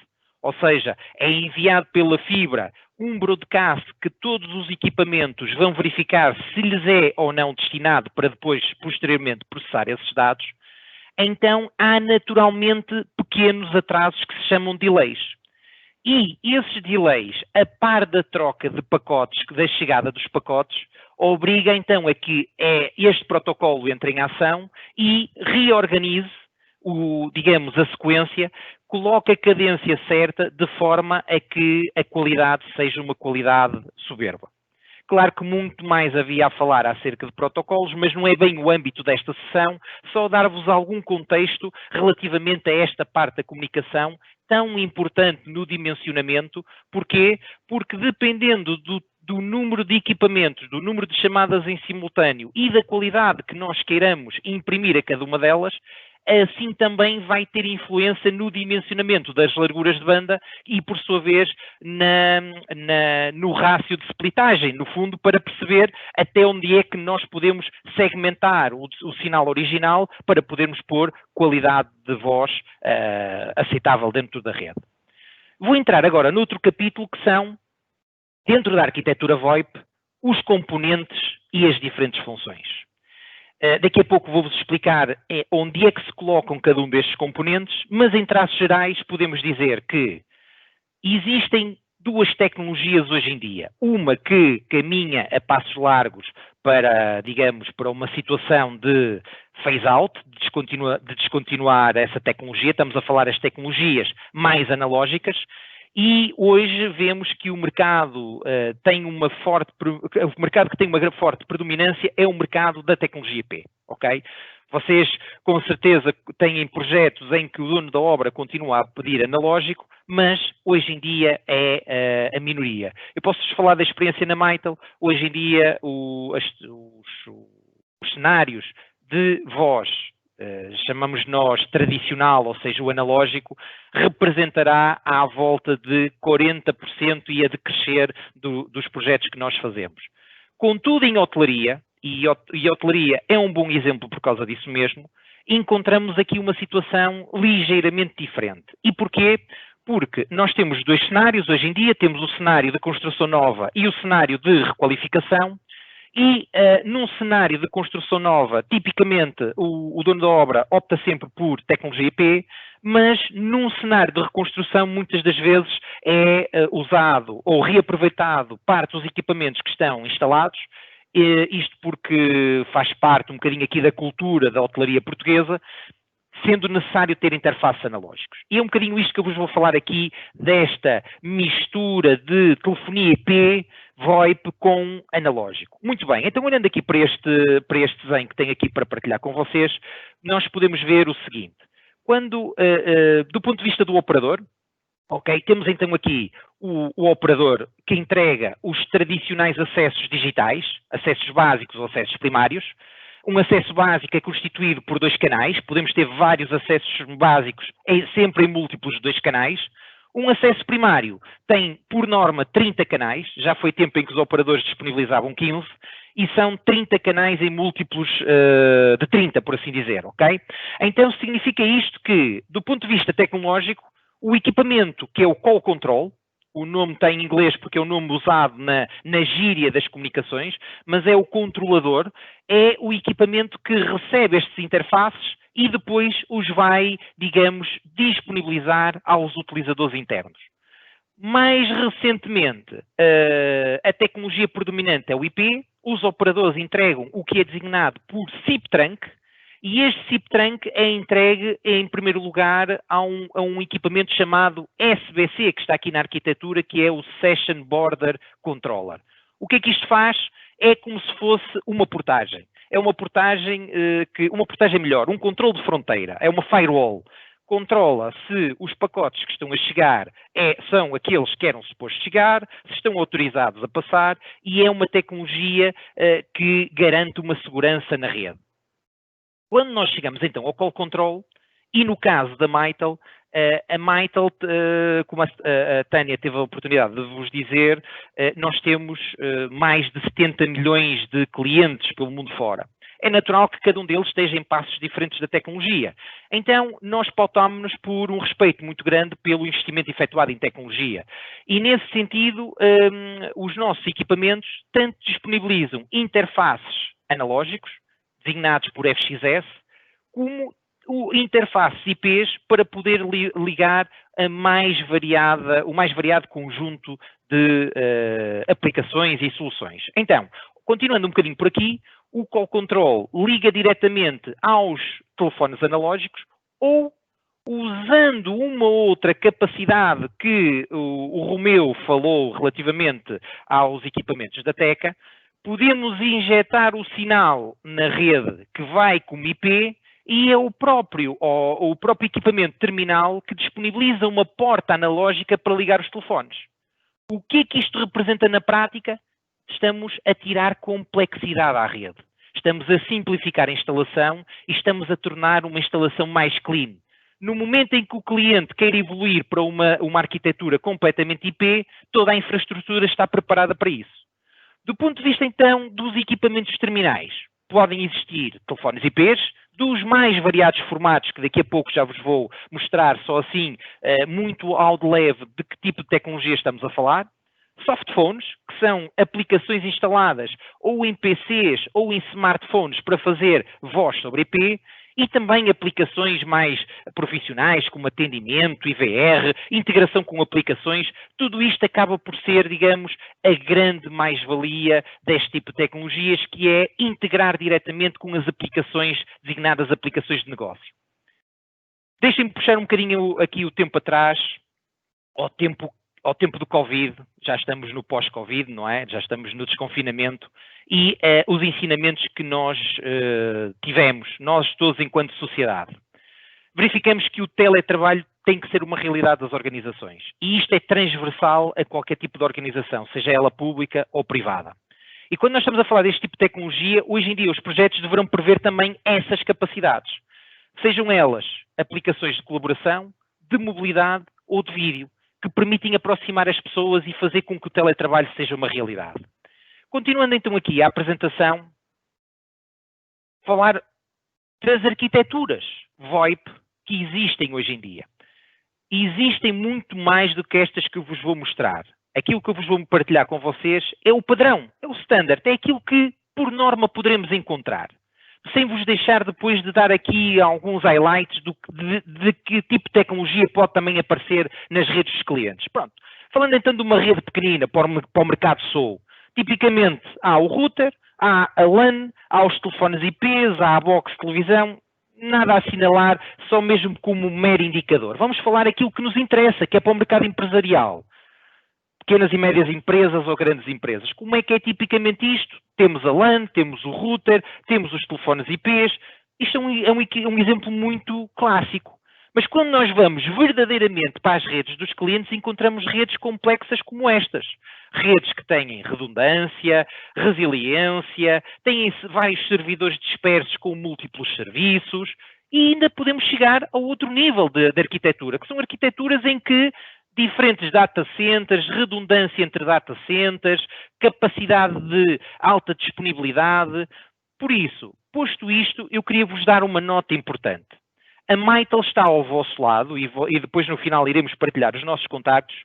ou seja, é enviado pela fibra um broadcast que todos os equipamentos vão verificar se lhes é ou não destinado para depois, posteriormente, processar esses dados. Então, há naturalmente pequenos atrasos que se chamam delays. E esses delays, a par da troca de pacotes, da chegada dos pacotes, obriga então a que este protocolo entre em ação e reorganize, digamos, a sequência, coloque a cadência certa de forma a que a qualidade seja uma qualidade soberba. Claro que muito mais havia a falar acerca de protocolos, mas não é bem o âmbito desta sessão, só dar-vos algum contexto relativamente a esta parte da comunicação tão importante no dimensionamento. Porquê? Porque dependendo do número de equipamentos, do número de chamadas em simultâneo e da qualidade que nós queiramos imprimir a cada uma delas, assim também vai ter influência no dimensionamento das larguras de banda e, por sua vez, no rácio de splitagem, no fundo, para perceber até onde é que nós podemos segmentar o sinal original para podermos pôr qualidade de voz aceitável dentro da rede. Vou entrar agora noutro capítulo que são, dentro da arquitetura VoIP, os componentes e as diferentes funções. Daqui a pouco vou-vos explicar onde é que se colocam cada um destes componentes, mas em traços gerais podemos dizer que existem duas tecnologias hoje em dia. Uma que caminha a passos largos para, digamos, para uma situação de phase-out, de descontinuar essa tecnologia. Estamos a falar das tecnologias mais analógicas. E hoje vemos que o mercado que tem uma forte predominância é o mercado da tecnologia IP, ok? Vocês, com certeza, têm projetos em que o dono da obra continua a pedir analógico, mas hoje em dia é a minoria. Eu posso-vos falar da experiência na Mitel. Hoje em dia, os cenários de voz, chamamos nós tradicional, ou seja, o analógico, representará à volta de 40% e a decrescer dos projetos que nós fazemos. Contudo, em hotelaria, e hotelaria é um bom exemplo por causa disso mesmo, encontramos aqui uma situação ligeiramente diferente. E porquê? Porque nós temos dois cenários hoje em dia, temos o cenário de construção nova e o cenário de requalificação. E num cenário de construção nova, tipicamente o dono da obra opta sempre por tecnologia IP, mas num cenário de reconstrução muitas das vezes é usado ou reaproveitado parte dos equipamentos que estão instalados, isto porque faz parte um bocadinho aqui da cultura da hotelaria portuguesa, sendo necessário ter interfaces analógicos. E é um bocadinho isto que eu vos vou falar aqui, desta mistura de telefonia IP VoIP com analógico. Muito bem, então olhando aqui para este desenho que tenho aqui para partilhar com vocês, nós podemos ver o seguinte. Quando, do ponto de vista do operador, ok, temos então aqui o operador que entrega os tradicionais acessos digitais, acessos básicos ou acessos primários. Um acesso básico é constituído por 2 canais, podemos ter vários acessos básicos, sempre em múltiplos de 2 canais. Um acesso primário tem, por norma, 30 canais, já foi tempo em que os operadores disponibilizavam 15, e são 30 canais em múltiplos de 30, por assim dizer, ok? Então significa isto que, do ponto de vista tecnológico, o equipamento, que é o call control, o nome está em inglês porque é o nome usado na gíria das comunicações, mas é o controlador, é o equipamento que recebe estes interfaces e depois os vai, digamos, disponibilizar aos utilizadores internos. Mais recentemente, a tecnologia predominante é o IP, os operadores entregam o que é designado por SIP trunk, e este SIP trunk é entregue, em primeiro lugar, a um equipamento chamado SBC, que está aqui na arquitetura, que é o Session Border Controller. O que é que isto faz? É como se fosse uma portagem. É uma portagem, melhor, um controle de fronteira, é uma firewall. Controla se os pacotes que estão a chegar são aqueles que eram supostos chegar, se estão autorizados a passar, e é uma tecnologia que garante uma segurança na rede. Quando nós chegamos então ao call control, e no caso da Mitel, a Mitel, como a Tânia teve a oportunidade de vos dizer, nós temos mais de 70 milhões de clientes pelo mundo fora. É natural que cada um deles esteja em passos diferentes da tecnologia. Então, nós pautámos-nos por um respeito muito grande pelo investimento efetuado em tecnologia. E, nesse sentido, os nossos equipamentos tanto disponibilizam interfaces analógicos, designados por FXS, como interfaces IPs para poder ligar o mais variado conjunto de aplicações e soluções. Então, continuando um bocadinho por aqui, o call control liga diretamente aos telefones analógicos ou, usando uma outra capacidade que o Romeu falou relativamente aos equipamentos da Teca, podemos injetar o sinal na rede que vai como IP e é o próprio equipamento terminal que disponibiliza uma porta analógica para ligar os telefones. O que é que isto representa na prática? Estamos a tirar complexidade à rede. Estamos a simplificar a instalação e estamos a tornar uma instalação mais clean. No momento em que o cliente quer evoluir para uma arquitetura completamente IP, toda a infraestrutura está preparada para isso. Do ponto de vista, então, dos equipamentos terminais, podem existir telefones IPs, dos mais variados formatos, que daqui a pouco já vos vou mostrar, só assim, muito ao de leve, de que tipo de tecnologia estamos a falar. Softphones, que são aplicações instaladas ou em PCs ou em smartphones para fazer voz sobre IP, e também aplicações mais profissionais, como atendimento, IVR, integração com aplicações. Tudo isto acaba por ser, digamos, a grande mais-valia deste tipo de tecnologias, que é integrar diretamente com as aplicações designadas aplicações de negócio. Deixem-me puxar um bocadinho aqui o tempo atrás, ao tempo do Covid. Já estamos no pós-Covid, não é? Já estamos no desconfinamento, e os ensinamentos que nós tivemos, nós todos enquanto sociedade. Verificamos que o teletrabalho tem que ser uma realidade das organizações, e isto é transversal a qualquer tipo de organização, seja ela pública ou privada. E quando nós estamos a falar deste tipo de tecnologia, hoje em dia os projetos deverão prever também essas capacidades, sejam elas aplicações de colaboração, de mobilidade ou de vídeo, que permitem aproximar as pessoas e fazer com que o teletrabalho seja uma realidade. Continuando então aqui a apresentação, falar das arquiteturas VoIP que existem hoje em dia. E existem muito mais do que estas que eu vos vou mostrar. Aquilo que eu vos vou partilhar com vocês é o padrão, é o standard, é aquilo que, por norma, poderemos encontrar. Sem vos deixar depois de dar aqui alguns highlights de que tipo de tecnologia pode também aparecer nas redes dos clientes. Pronto. Falando então de uma rede pequenina para o mercado SOU, tipicamente há o router, há a LAN, há os telefones IPs, há a box de televisão, nada a assinalar, só mesmo como um mero indicador. Vamos falar aquilo que nos interessa, que é para o mercado empresarial. pequenas e médias empresas ou grandes empresas. Como é que é tipicamente isto? Temos a LAN, temos o router, temos os telefones IPs. Isto é um exemplo muito clássico. Mas quando nós vamos verdadeiramente para as redes dos clientes, encontramos redes complexas como estas. Redes que têm redundância, resiliência, têm vários servidores dispersos com múltiplos serviços e ainda podemos chegar a outro nível de arquitetura, que são arquiteturas em que diferentes data centers, redundância entre data centers, capacidade de alta disponibilidade. Por isso, posto isto, eu queria vos dar uma nota importante. A Mitel está ao vosso lado e depois no final iremos partilhar os nossos contactos,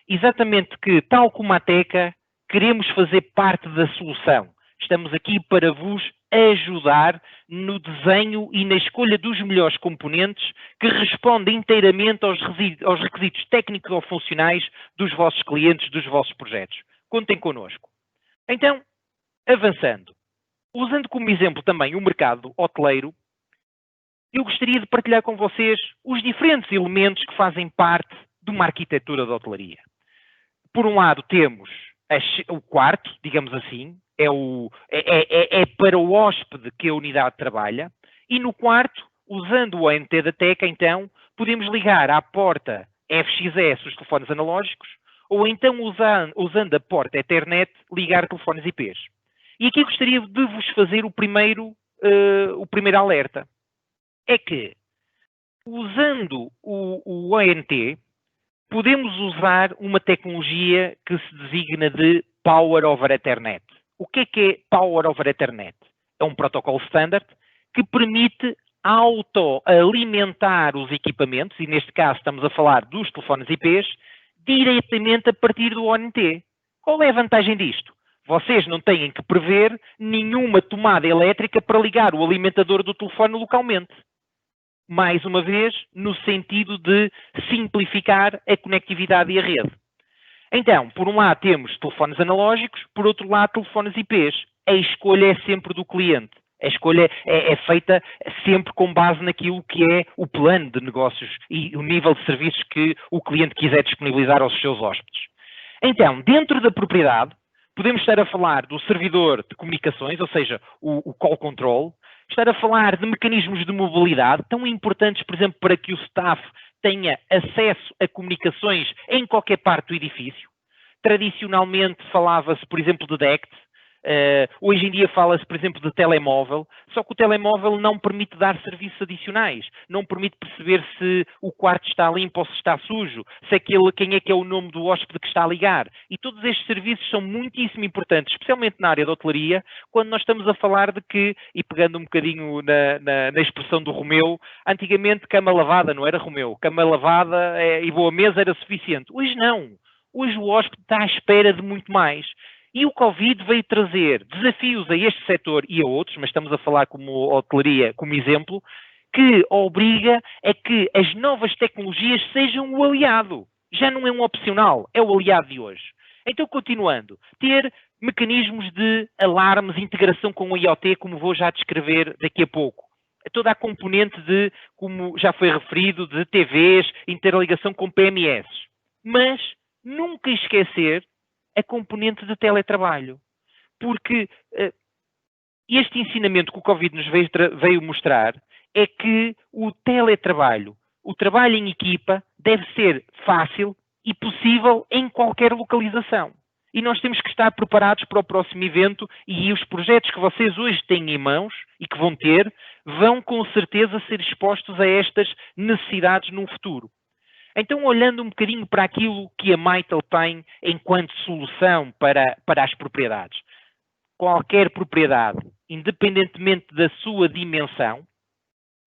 exatamente que, tal como a Teca, queremos fazer parte da solução. Estamos aqui para vos ajudar no desenho e na escolha dos melhores componentes que respondem inteiramente aos requisitos técnicos ou funcionais dos vossos clientes, dos vossos projetos. Contem connosco. Então, avançando. Usando como exemplo também o mercado hoteleiro, eu gostaria de partilhar com vocês os diferentes elementos que fazem parte de uma arquitetura de hotelaria. Por um lado temos o quarto, digamos assim, é para o hóspede que a unidade trabalha, e no quarto, usando o ONT da Teca, então, podemos ligar à porta FXS os telefones analógicos, ou então, usando a porta Ethernet, ligar telefones IPs. E aqui gostaria de vos fazer o primeiro alerta. É que, usando o ONT, podemos usar uma tecnologia que se designa de Power over Ethernet. O que é Power over Ethernet? É um protocolo standard que permite auto-alimentar os equipamentos, e neste caso estamos a falar dos telefones IPs, diretamente a partir do ONT. Qual é a vantagem disto? Vocês não têm que prever nenhuma tomada elétrica para ligar o alimentador do telefone localmente. Mais uma vez, no sentido de simplificar a conectividade e a rede. Então, por um lado temos telefones analógicos, por outro lado telefones IPs. A escolha é sempre do cliente. A escolha é feita sempre com base naquilo que é o plano de negócios e o nível de serviços que o cliente quiser disponibilizar aos seus hóspedes. Então, dentro da propriedade, podemos estar a falar do servidor de comunicações, ou seja, o call control, estar a falar de mecanismos de mobilidade, tão importantes, por exemplo, para que o staff tenha acesso a comunicações em qualquer parte do edifício. Tradicionalmente falava-se, por exemplo, de DECT. Hoje em dia fala-se, por exemplo, de telemóvel, só que o telemóvel não permite dar serviços adicionais, não permite perceber se o quarto está limpo ou se está sujo, se quem é que é o nome do hóspede que está a ligar. E todos estes serviços são muitíssimo importantes, especialmente na área da hotelaria, quando nós estamos a falar de que, e pegando um bocadinho na expressão do Romeu, antigamente cama lavada não era Romeu, cama lavada e boa mesa era suficiente. Hoje não. Hoje o hóspede está à espera de muito mais. E o Covid veio trazer desafios a este setor e a outros, mas estamos a falar como hotelaria, como exemplo, que obriga a que as novas tecnologias sejam o aliado. Já não é um opcional, é o aliado de hoje. Então, continuando, ter mecanismos de alarmes, integração com o IoT, como vou já descrever daqui a pouco. Toda a componente de, como já foi referido, de TVs, interligação com PMS. Mas nunca esquecer a componente de teletrabalho. Porque este ensinamento que o Covid nos veio mostrar é que o teletrabalho, o trabalho em equipa, deve ser fácil e possível em qualquer localização. E nós temos que estar preparados para o próximo evento e os projetos que vocês hoje têm em mãos e que vão ter, vão com certeza ser expostos a estas necessidades no futuro. Então, olhando um bocadinho para aquilo que a Mitel tem enquanto solução para as propriedades. Qualquer propriedade, independentemente da sua dimensão,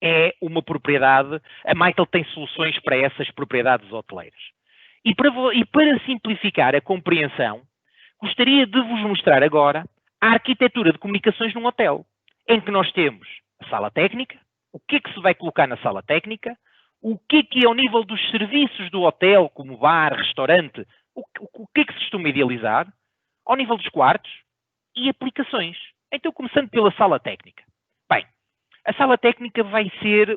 é uma propriedade. A Mitel tem soluções para essas propriedades hoteleiras. E para simplificar a compreensão, gostaria de vos mostrar agora a arquitetura de comunicações num hotel, em que nós temos a sala técnica, o que é que se vai colocar na sala técnica, o que é ao nível dos serviços do hotel, como bar, restaurante, o que é que se costuma idealizar, ao nível dos quartos e aplicações. Então, começando pela sala técnica. Bem, a sala técnica vai ser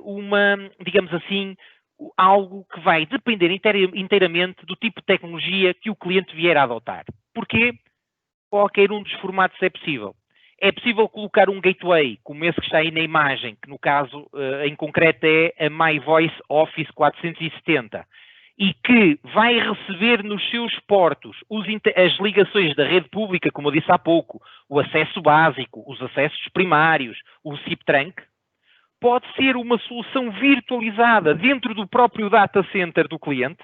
digamos assim, algo que vai depender inteiramente do tipo de tecnologia que o cliente vier a adotar. Porquê? Qualquer um dos formatos é possível. É possível colocar um gateway, como esse que está aí na imagem, que no caso, em concreto, é a MyVoice Office 470, e que vai receber nos seus portos as ligações da rede pública, como eu disse há pouco, o acesso básico, os acessos primários, o SIP Trunk. Pode ser uma solução virtualizada dentro do próprio data center do cliente,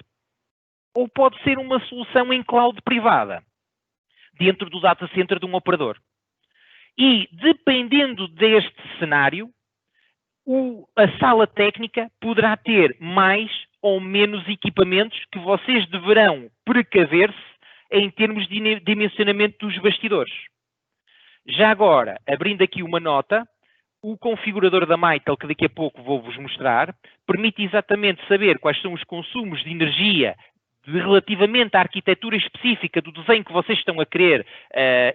ou pode ser uma solução em cloud privada, dentro do data center de um operador. E, dependendo deste cenário, a sala técnica poderá ter mais ou menos equipamentos que vocês deverão precaver-se em termos de dimensionamento dos bastidores. Já agora, abrindo aqui uma nota, o configurador da Mitel, que daqui a pouco vou-vos mostrar, permite exatamente saber quais são os consumos de energia relativamente à arquitetura específica do desenho que vocês estão a querer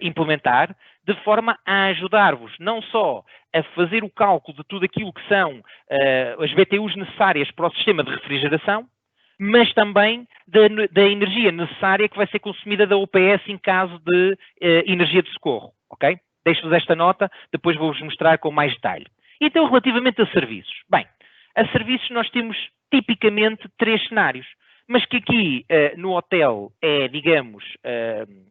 implementar, de forma a ajudar-vos não só a fazer o cálculo de tudo aquilo que são as BTUs necessárias para o sistema de refrigeração, mas também da energia necessária que vai ser consumida da UPS em caso de energia de socorro, ok? Deixo-vos esta nota, depois vou-vos mostrar com mais detalhe. Então, relativamente a serviços. Bem, a serviços nós temos tipicamente 3 cenários, mas que aqui no hotel é, digamos,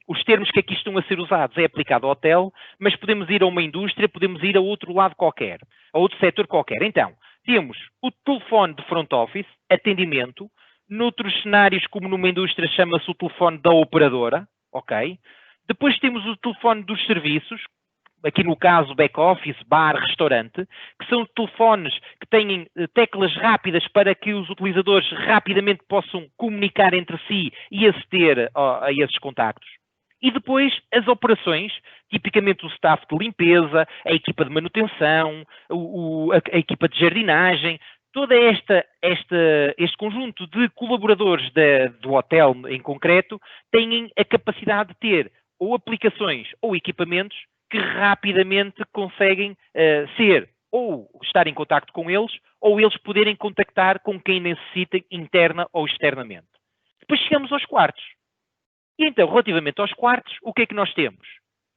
os termos que aqui estão a ser usados é aplicado ao hotel, mas podemos ir a uma indústria, podemos ir a outro lado qualquer, a outro setor qualquer. Então, temos o telefone de front office, atendimento, noutros cenários, como numa indústria, chama-se o telefone da operadora, ok? Depois temos o telefone dos serviços, aqui no caso back-office, bar, restaurante, que são telefones que têm teclas rápidas para que os utilizadores rapidamente possam comunicar entre si e aceder a esses contactos. E depois as operações, tipicamente o staff de limpeza, a equipa de manutenção, a equipa de jardinagem, todo este conjunto de colaboradores do hotel em concreto têm a capacidade de ter ou aplicações ou equipamentos que rapidamente conseguem ser ou estar em contacto com eles ou eles poderem contactar com quem necessitem interna ou externamente. Depois chegamos aos quartos. E então, relativamente aos quartos, o que é que nós temos?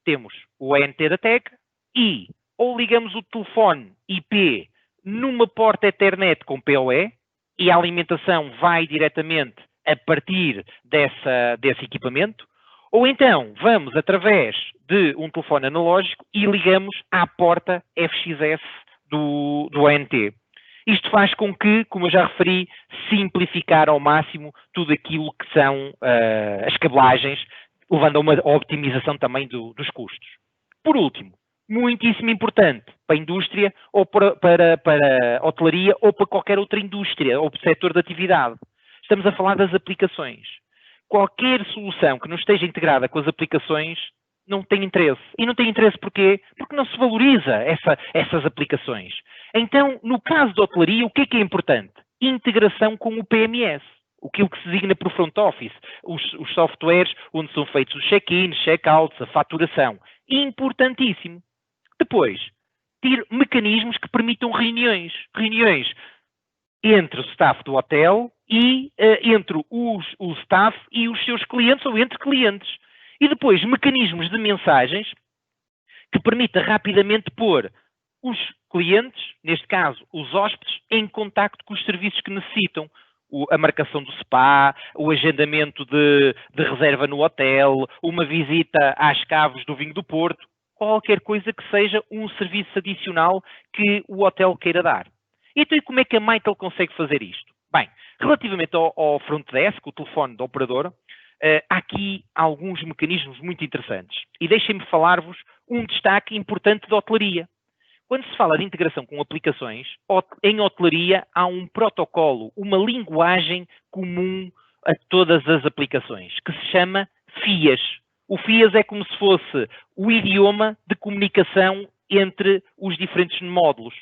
Temos o ENT da TEC e ou ligamos o telefone IP numa porta Ethernet com PoE e a alimentação vai diretamente a partir desse equipamento, ou então vamos através de um telefone analógico e ligamos à porta FXS do ENT. Isto faz com que, como eu já referi, simplificar ao máximo tudo aquilo que são as cabelagens, levando a uma optimização também dos custos. Por último, muitíssimo importante para a indústria ou para a hotelaria ou para qualquer outra indústria ou setor de atividade. Estamos a falar das aplicações. Qualquer solução que não esteja integrada com as aplicações não tem interesse. E não tem interesse porquê? Porque não se valoriza essas aplicações. Então, no caso da hotelaria, o que é importante? Integração com o PMS. Aquilo que se designa por front office. Os softwares onde são feitos os check-ins, check-outs, a faturação. Importantíssimo. Depois, ter mecanismos que permitam reuniões. Reuniões entre o staff do hotel e entre o staff e os seus clientes ou entre clientes. E depois, mecanismos de mensagens que permita rapidamente pôr os clientes, neste caso os hóspedes, em contacto com os serviços que necessitam. A marcação do spa, o agendamento de reserva no hotel, uma visita às caves do vinho do Porto, qualquer coisa que seja um serviço adicional que o hotel queira dar. Então, e como é que a Mitel consegue fazer isto? Bem, relativamente ao front desk, o telefone da operadora, há aqui alguns mecanismos muito interessantes. E deixem-me falar-vos um destaque importante da hotelaria. Quando se fala de integração com aplicações, em hotelaria há um protocolo, uma linguagem comum a todas as aplicações, que se chama FIAS. O FIAS é como se fosse o idioma de comunicação entre os diferentes módulos.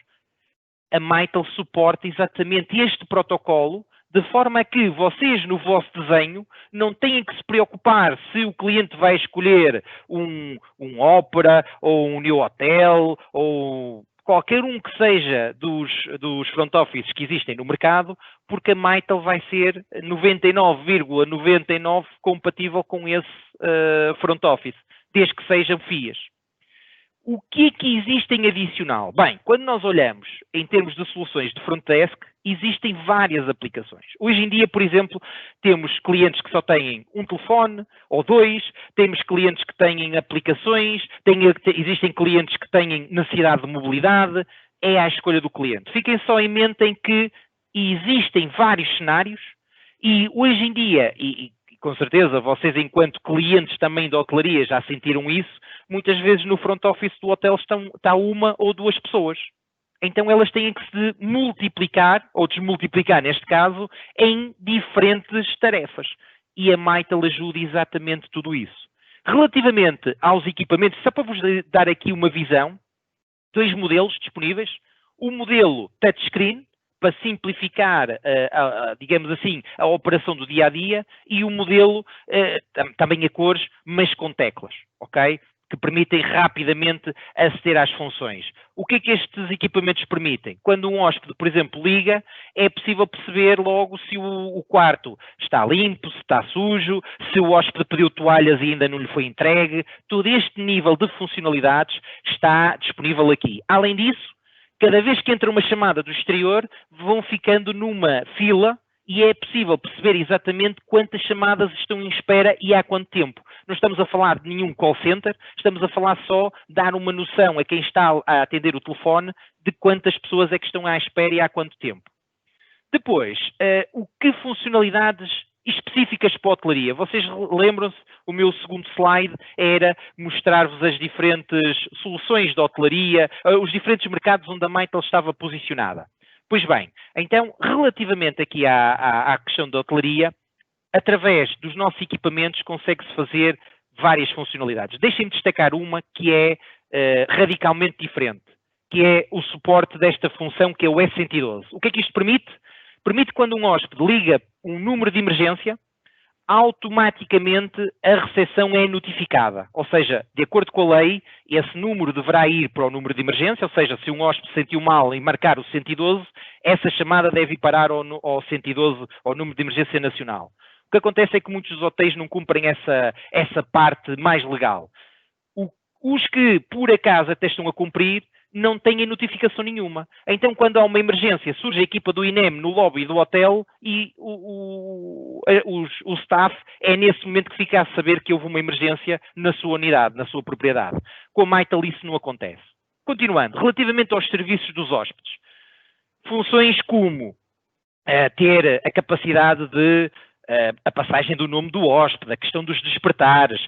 A Mitel suporta exatamente este protocolo, de forma a que vocês, no vosso desenho, não tenham que se preocupar se o cliente vai escolher um Opera, ou um New Hotel, ou qualquer um que seja dos front offices que existem no mercado, porque a Mitel vai ser 99,99 compatível com esse front office, desde que sejam FIAs. O que é que existe em adicional? Bem, quando nós olhamos em termos de soluções de front desk, existem várias aplicações. Hoje em dia, por exemplo, temos clientes que só têm um telefone ou dois, temos clientes que têm aplicações, existem clientes que têm necessidade de mobilidade, é à escolha do cliente. Fiquem só em mente em que existem vários cenários e hoje em dia, e com certeza vocês enquanto clientes também da hotelaria já sentiram isso, muitas vezes no front office do hotel está uma ou duas pessoas. Então elas têm que se multiplicar, ou desmultiplicar neste caso, em diferentes tarefas. E a Mitel ajuda exatamente tudo isso. Relativamente aos equipamentos, só para vos dar aqui uma visão, 2 modelos disponíveis. O modelo touchscreen, para simplificar, digamos assim, a operação do dia-a-dia, e o modelo também a cores, mas com teclas, ok? Que permitem rapidamente aceder às funções. O que é que estes equipamentos permitem? Quando um hóspede, por exemplo, liga, é possível perceber logo se o quarto está limpo, se está sujo, se o hóspede pediu toalhas e ainda não lhe foi entregue. Todo este nível de funcionalidades está disponível aqui. Além disso, cada vez que entra uma chamada do exterior, vão ficando numa fila e é possível perceber exatamente quantas chamadas estão em espera e há quanto tempo. Não estamos a falar de nenhum call center, estamos a falar só de dar uma noção a quem está a atender o telefone de quantas pessoas é que estão à espera e há quanto tempo. Depois, o que funcionalidades específicas para a hotelaria? Vocês lembram-se, o meu segundo slide era mostrar-vos as diferentes soluções de hotelaria, os diferentes mercados onde a Mitel estava posicionada. Pois bem, então, relativamente aqui à questão da hotelaria, através dos nossos equipamentos consegue-se fazer várias funcionalidades. Deixem-me destacar uma que é radicalmente diferente, que é o suporte desta função que é o S112. O que é que isto permite? Permite quando um hóspede liga um número de emergência, automaticamente a recepção é notificada. Ou seja, de acordo com a lei, esse número deverá ir para o número de emergência, ou seja, se um hóspede se sentiu mal e marcar o 112, essa chamada deve ir parar ao 112, ao número de emergência nacional. O que acontece é que muitos dos hotéis não cumprem essa parte mais legal. Os que, por acaso, até estão a cumprir, não têm notificação nenhuma. Então, quando há uma emergência, surge a equipa do INEM no lobby do hotel e o staff é nesse momento que fica a saber que houve uma emergência na sua unidade, na sua propriedade. Com a Mitel isso não acontece. Continuando, relativamente aos serviços dos hóspedes, funções como ter a capacidade de a passagem do nome do hóspede, a questão dos despertares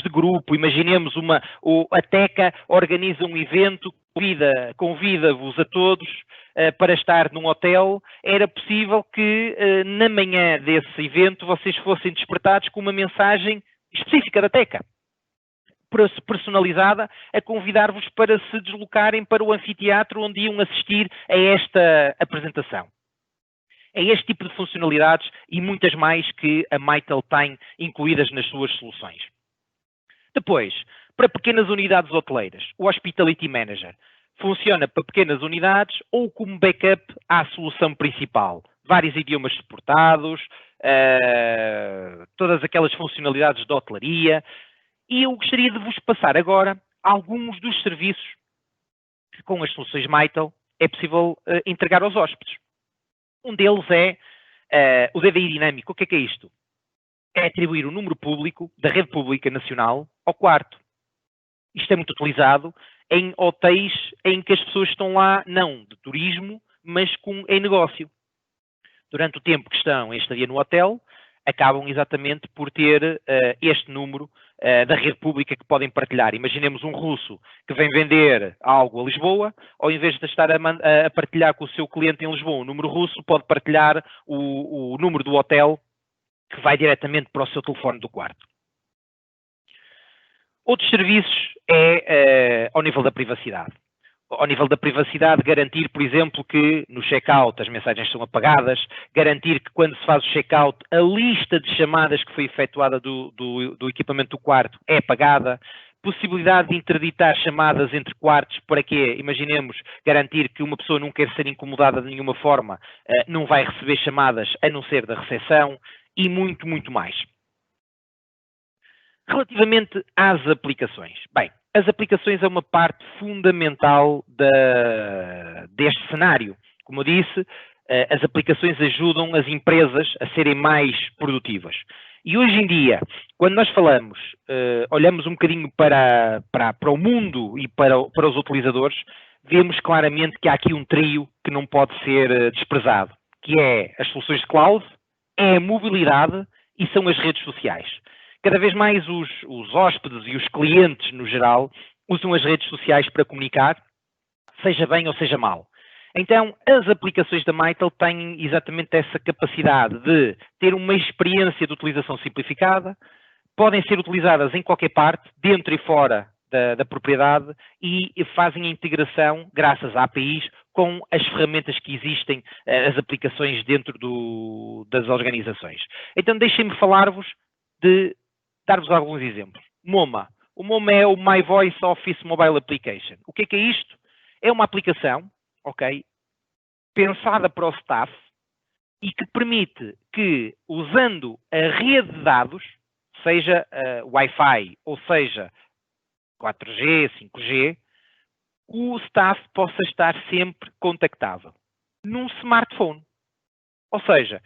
de grupo. Imaginemos a Teca organiza um evento, convida-vos a todos para estar num hotel. Era possível que na manhã desse evento vocês fossem despertados com uma mensagem específica da Teca, personalizada, a convidar-vos para se deslocarem para o anfiteatro onde iam assistir a esta apresentação. É este tipo de funcionalidades e muitas mais que a Mitel tem incluídas nas suas soluções. Depois, para pequenas unidades hoteleiras, o Hospitality Manager funciona para pequenas unidades ou como backup à solução principal. Vários idiomas suportados, todas aquelas funcionalidades de hotelaria. E eu gostaria de vos passar agora alguns dos serviços que com as soluções Mitel é possível entregar aos hóspedes. Um deles é o DDI dinâmico. O que é isto? É atribuir o número público da rede pública nacional ao quarto. Isto é muito utilizado em hotéis em que as pessoas estão lá, não de turismo, mas em negócio. Durante o tempo que estão em estadia no hotel, acabam exatamente por ter este número da rede pública que podem partilhar. Imaginemos um russo que vem vender algo a Lisboa, ao invés de estar a partilhar com o seu cliente em Lisboa o número russo, pode partilhar o número do hotel que vai diretamente para o seu telefone do quarto. Outros serviços ao nível da privacidade. Ao nível da privacidade, garantir, por exemplo, que no check-out as mensagens são apagadas, garantir que quando se faz o check-out a lista de chamadas que foi efetuada do equipamento do quarto é apagada, possibilidade de interditar chamadas entre quartos, para quê? Imaginemos garantir que uma pessoa não quer ser incomodada de nenhuma forma, não vai receber chamadas a não ser da recepção e muito, muito mais. Relativamente às aplicações. Bem, as aplicações é uma parte fundamental deste cenário. Como eu disse, as aplicações ajudam as empresas a serem mais produtivas. E hoje em dia, quando nós falamos, olhamos um bocadinho para o mundo e para os utilizadores, vemos claramente que há aqui um trio que não pode ser desprezado, que é as soluções de cloud, é a mobilidade e são as redes sociais. Cada vez mais os hóspedes e os clientes, no geral, usam as redes sociais para comunicar, seja bem ou seja mal. Então, as aplicações da Mitel têm exatamente essa capacidade de ter uma experiência de utilização simplificada, podem ser utilizadas em qualquer parte, dentro e fora da propriedade, e fazem a integração, graças a APIs, com as ferramentas que existem, as aplicações dentro das organizações. Então, deixem-me dar-vos alguns exemplos. MoMA. O MoMA é o My Voice Office Mobile Application. O que é isto? É uma aplicação, ok, pensada para o staff e que permite que, usando a rede de dados, seja Wi-Fi ou seja 4G, 5G, o staff possa estar sempre contactável num smartphone. Ou seja,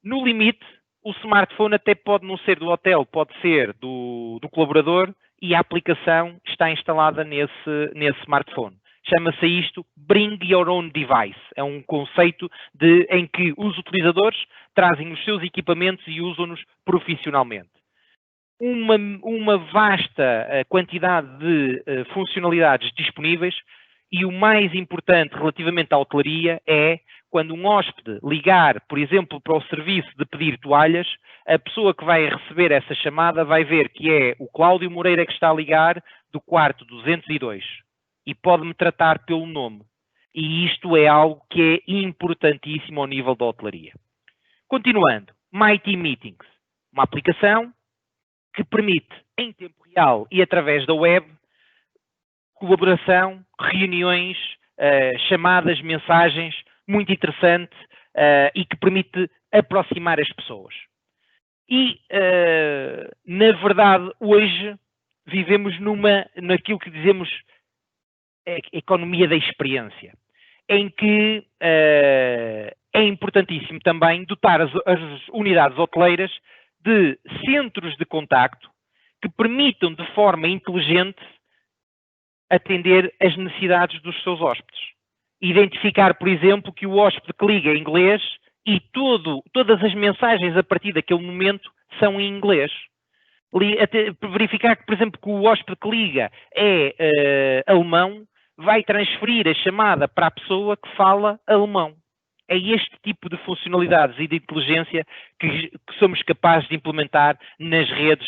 no limite, o smartphone até pode não ser do hotel, pode ser do colaborador e a aplicação está instalada nesse smartphone. Chama-se isto Bring Your Own Device. É um conceito em que os utilizadores trazem os seus equipamentos e usam-nos profissionalmente. Uma vasta quantidade de funcionalidades disponíveis e o mais importante relativamente à hotelaria é quando um hóspede ligar, por exemplo, para o serviço de pedir toalhas, a pessoa que vai receber essa chamada vai ver que é o Cláudio Moreira que está a ligar do quarto 202 e pode-me tratar pelo nome. E isto é algo que é importantíssimo ao nível da hotelaria. Continuando, Mighty Meetings, uma aplicação que permite, em tempo real e através da web, colaboração, reuniões, chamadas, mensagens, muito interessante e que permite aproximar as pessoas. E, na verdade, hoje vivemos naquilo que dizemos economia da experiência, em que é importantíssimo também dotar as unidades hoteleiras de centros de contacto que permitam de forma inteligente atender as necessidades dos seus hóspedes. Identificar, por exemplo, que o hóspede que liga em inglês e todas as mensagens a partir daquele momento são em inglês. Verificar que, por exemplo, que o hóspede que liga é alemão, vai transferir a chamada para a pessoa que fala alemão. É este tipo de funcionalidades e de inteligência que somos capazes de implementar nas redes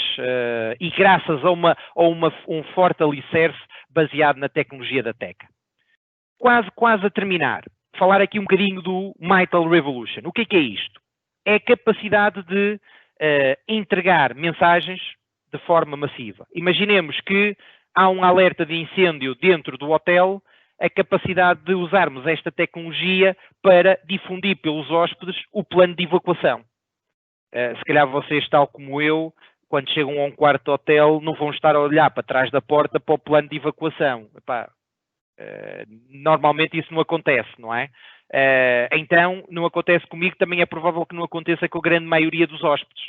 e graças a um forte alicerce baseado na tecnologia da Teca. Quase a terminar. Falar aqui um bocadinho do Mitel Revolution. O que é isto? É a capacidade de entregar mensagens de forma massiva. Imaginemos que há um alerta de incêndio dentro do hotel, a capacidade de usarmos esta tecnologia para difundir pelos hóspedes o plano de evacuação. Se calhar vocês, tal como eu, quando chegam a um quarto de hotel, não vão estar a olhar para trás da porta para o plano de evacuação. Normalmente isso não acontece, não é? Então, não acontece comigo, também é provável que não aconteça com a grande maioria dos hóspedes.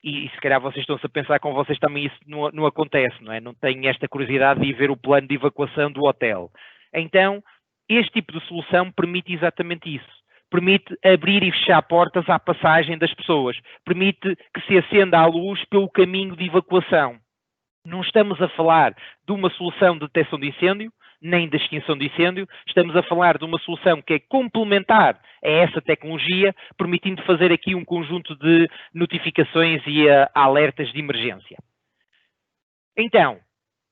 E se calhar vocês estão-se a pensar com vocês também isso não acontece, não é? Não têm esta curiosidade de ir ver o plano de evacuação do hotel. Então, este tipo de solução permite exatamente isso. Permite abrir e fechar portas à passagem das pessoas. Permite que se acenda a luz pelo caminho de evacuação. Não estamos a falar de uma solução de detecção de incêndio, nem de extinção de incêndio. Estamos a falar de uma solução que é complementar a essa tecnologia, permitindo fazer aqui um conjunto de notificações e alertas de emergência. Então,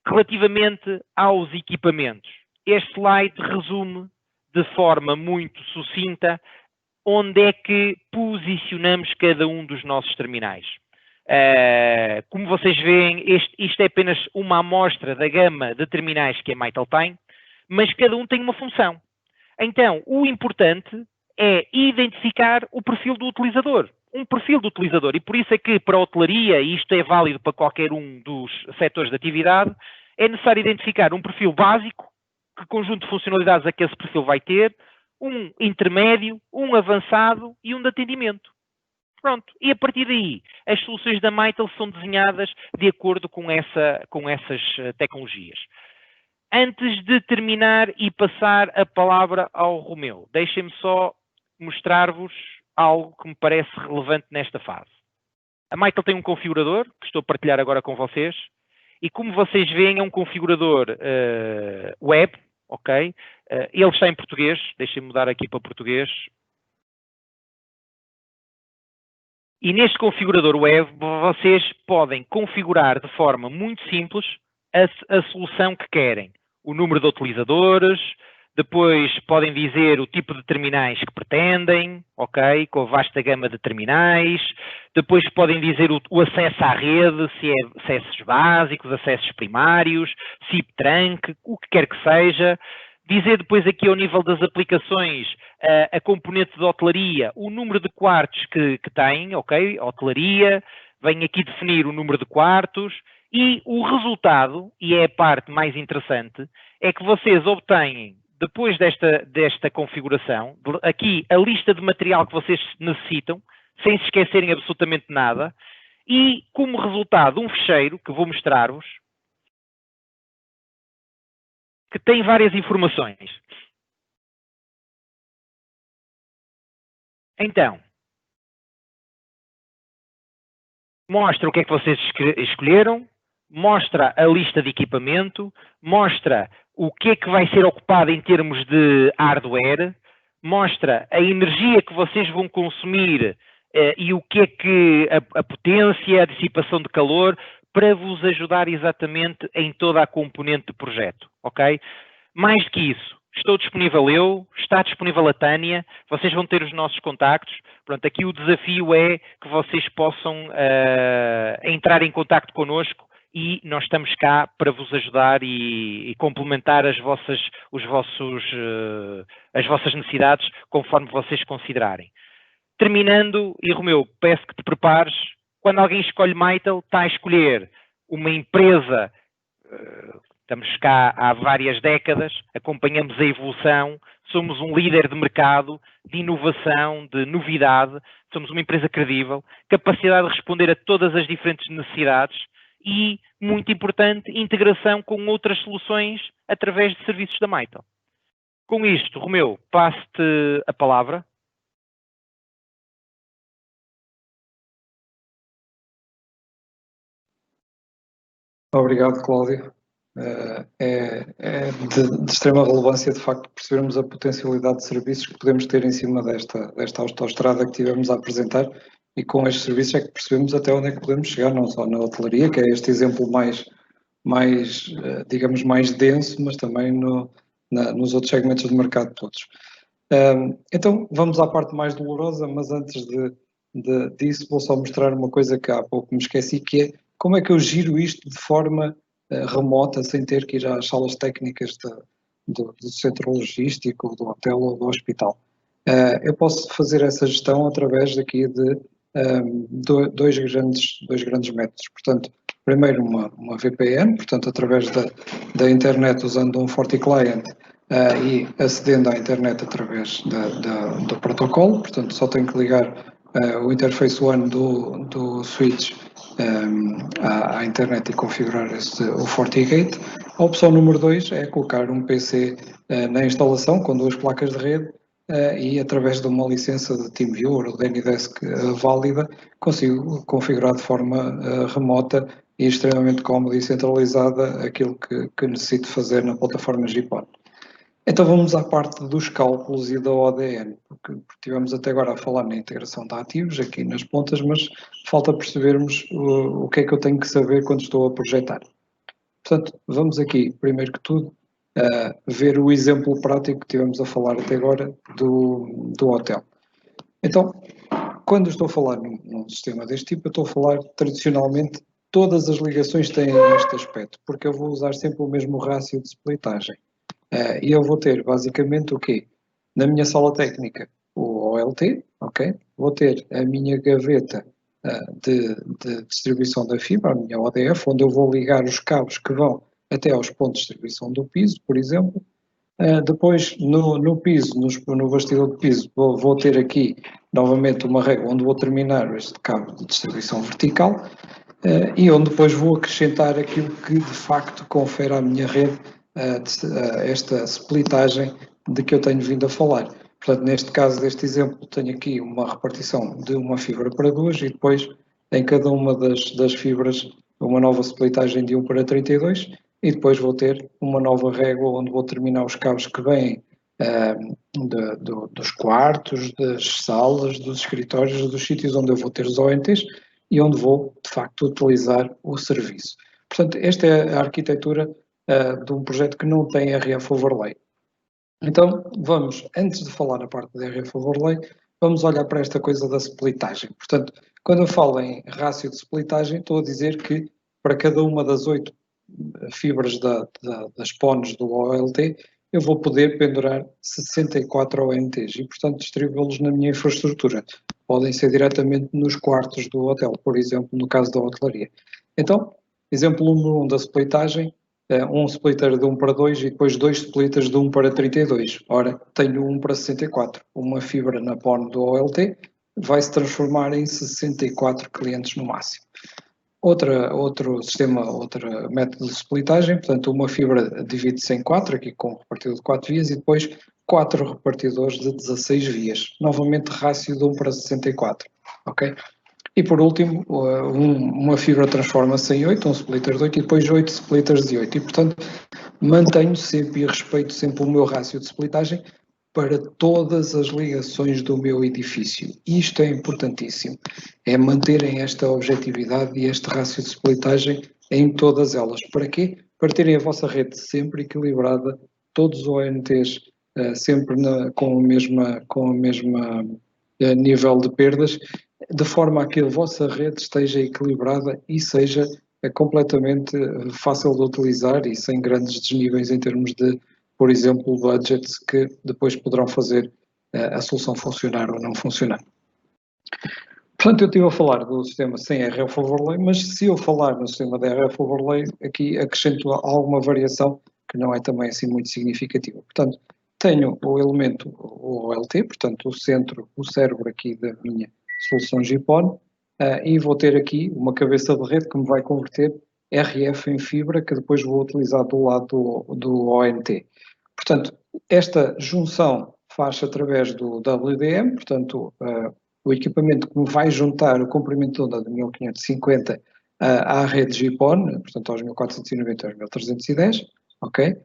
relativamente aos equipamentos, este slide resume de forma muito sucinta onde é que posicionamos cada um dos nossos terminais. Como vocês veem, isto é apenas uma amostra da gama de terminais que a Mitel tem, mas cada um tem uma função. Então, o importante é identificar o perfil do utilizador. Um perfil do utilizador. E por isso é que para a hotelaria, e isto é válido para qualquer um dos setores de atividade, é necessário identificar um perfil básico, que conjunto de funcionalidades é que esse perfil vai ter, um intermédio, um avançado e um de atendimento. Pronto. E a partir daí, as soluções da Mitel são desenhadas de acordo com essas tecnologias. Antes de terminar e passar a palavra ao Romeu, deixem-me só mostrar-vos algo que me parece relevante nesta fase. A Mitel tem um configurador, que estou a partilhar agora com vocês, e como vocês veem é um configurador web, ok? Ele está em português, deixem-me mudar aqui para português. E neste configurador web vocês podem configurar de forma muito simples a solução que querem. O número de utilizadores, depois podem dizer o tipo de terminais que pretendem, ok? Com a vasta gama de terminais. Depois podem dizer o acesso à rede, se é acessos básicos, acessos primários, SIP trunk, o que quer que seja. Dizer depois aqui ao nível das aplicações a componente de hotelaria, o número de quartos que tem, ok? Hotelaria, vem aqui definir o número de quartos e o resultado, e é a parte mais interessante, é que vocês obtêm, depois desta configuração, aqui a lista de material que vocês necessitam, sem se esquecerem absolutamente nada, e como resultado um fecheiro, que vou mostrar-vos, que tem várias informações. Então, mostra o que é que vocês escolheram, mostra a lista de equipamento, mostra o que é que vai ser ocupado em termos de hardware, mostra a energia que vocês vão consumir e o que é que a potência, a dissipação de calor, para vos ajudar exatamente em toda a componente do projeto, ok? Mais do que isso, estou disponível eu, está disponível a Tânia, vocês vão ter os nossos contactos. Pronto, aqui o desafio é que vocês possam entrar em contacto connosco e nós estamos cá para vos ajudar e complementar as vossas necessidades conforme vocês considerarem. Terminando, e Romeu, peço que te prepares, quando alguém escolhe Mitel, está a escolher uma empresa, estamos cá há várias décadas, acompanhamos a evolução, somos um líder de mercado, de inovação, de novidade, somos uma empresa credível, capacidade de responder a todas as diferentes necessidades e, muito importante, integração com outras soluções através de serviços da Mitel. Com isto, Romeu, passo-te a palavra. Obrigado, Cláudio. É de extrema relevância, de facto, percebermos a potencialidade de serviços que podemos ter em cima desta autoestrada que tivemos a apresentar, e com estes serviços é que percebemos até onde é que podemos chegar, não só na hotelaria, que é este exemplo digamos, mais denso, mas também nos outros segmentos de mercado todos. Então, vamos à parte mais dolorosa, mas antes disso vou só mostrar uma coisa que há pouco me esqueci, que é como é que eu giro isto de forma remota, sem ter que ir às salas técnicas do centro logístico, do hotel ou do hospital. Eu posso fazer essa gestão através daqui de dois grandes métodos. Portanto, primeiro uma VPN, portanto, através da internet usando um FortiClient e acedendo à internet através do protocolo. Portanto, só tenho que ligar o interface 1 do switch à internet e configurar o FortiGate. A opção número 2 é colocar um PC na instalação com 2 placas de rede e através de uma licença de TeamViewer ou de AnyDesk válida consigo configurar de forma remota e extremamente cómoda e centralizada aquilo que necessito fazer na plataforma GPON. Então vamos à parte dos cálculos e da ODN, porque tivemos até agora a falar na integração de ativos aqui nas pontas, mas falta percebermos o que é que eu tenho que saber quando estou a projetar. Portanto, vamos aqui, primeiro que tudo, ver o exemplo prático que tivemos a falar até agora do hotel. Então, quando estou a falar num sistema deste tipo, eu estou a falar tradicionalmente todas as ligações têm este aspecto, porque eu vou usar sempre o mesmo rácio de splitagem. E eu vou ter basicamente o quê? Na minha sala técnica, o OLT, ok? Vou ter a minha gaveta de distribuição da fibra, a minha ODF, onde eu vou ligar os cabos que vão até aos pontos de distribuição do piso, por exemplo. Depois, no piso, no bastidor de piso, vou ter aqui novamente uma régua onde vou terminar este cabo de distribuição vertical e onde depois vou acrescentar aquilo que de facto confere à minha rede esta splitagem de que eu tenho vindo a falar. Portanto, neste caso deste exemplo, tenho aqui uma repartição de uma fibra para duas e depois em cada uma das fibras uma nova splitagem de 1 para 32 e depois vou ter uma nova régua onde vou terminar os cabos que vêm dos quartos, das salas, dos escritórios, dos sítios onde eu vou ter os ONTs e onde vou, de facto, utilizar o serviço. Portanto, esta é a arquitetura de um projeto que não tem RF Overlay. Então, vamos, antes de falar na parte de RF Overlay, vamos olhar para esta coisa da splitagem. Portanto, quando eu falo em rácio de splitagem, estou a dizer que para cada uma das 8 fibras das PONs do OLT, eu vou poder pendurar 64 ONTs e, portanto, distribuí-los na minha infraestrutura. Podem ser diretamente nos quartos do hotel, por exemplo, no caso da hotelaria. Então, exemplo número 1 da splitagem, um splitter de 1 para 2 e depois 2 splitters de 1 para 32. Ora, tenho 1 para 64. Uma fibra na PON do OLT vai se transformar em 64 clientes no máximo. Outro método de splitagem, portanto, uma fibra divide-se em 4, aqui com um repartidor de 4 vias, e depois 4 repartidores de 16 vias. Novamente, rácio de 1 para 64. Ok? E por último, uma fibra transforma-se em 8, um splitter de 8, e depois 8 splitters de 8. E, portanto, mantenho sempre e respeito sempre o meu rácio de splitagem para todas as ligações do meu edifício. Isto é importantíssimo, é manterem esta objetividade e este rácio de splitagem em todas elas. Para quê? Para terem a vossa rede sempre equilibrada, todos os ONTs sempre com o mesmo nível de perdas, de forma a que a vossa rede esteja equilibrada e seja completamente fácil de utilizar e sem grandes desníveis em termos de, por exemplo, budgets que depois poderão fazer a solução funcionar ou não funcionar. Portanto, eu estive a falar do sistema sem RF Overlay, mas se eu falar no sistema de RF Overlay, aqui acrescento alguma variação que não é também assim muito significativa. Portanto, tenho o elemento o OLT, portanto, o cérebro aqui da minha solução GPON, e vou ter aqui uma cabeça de rede que me vai converter RF em fibra, que depois vou utilizar do lado do ONT. Portanto, esta junção faz através do WDM, portanto, o equipamento que me vai juntar o comprimento de onda de 1550 à rede GPON, portanto, aos 1490 aos 1310, ok?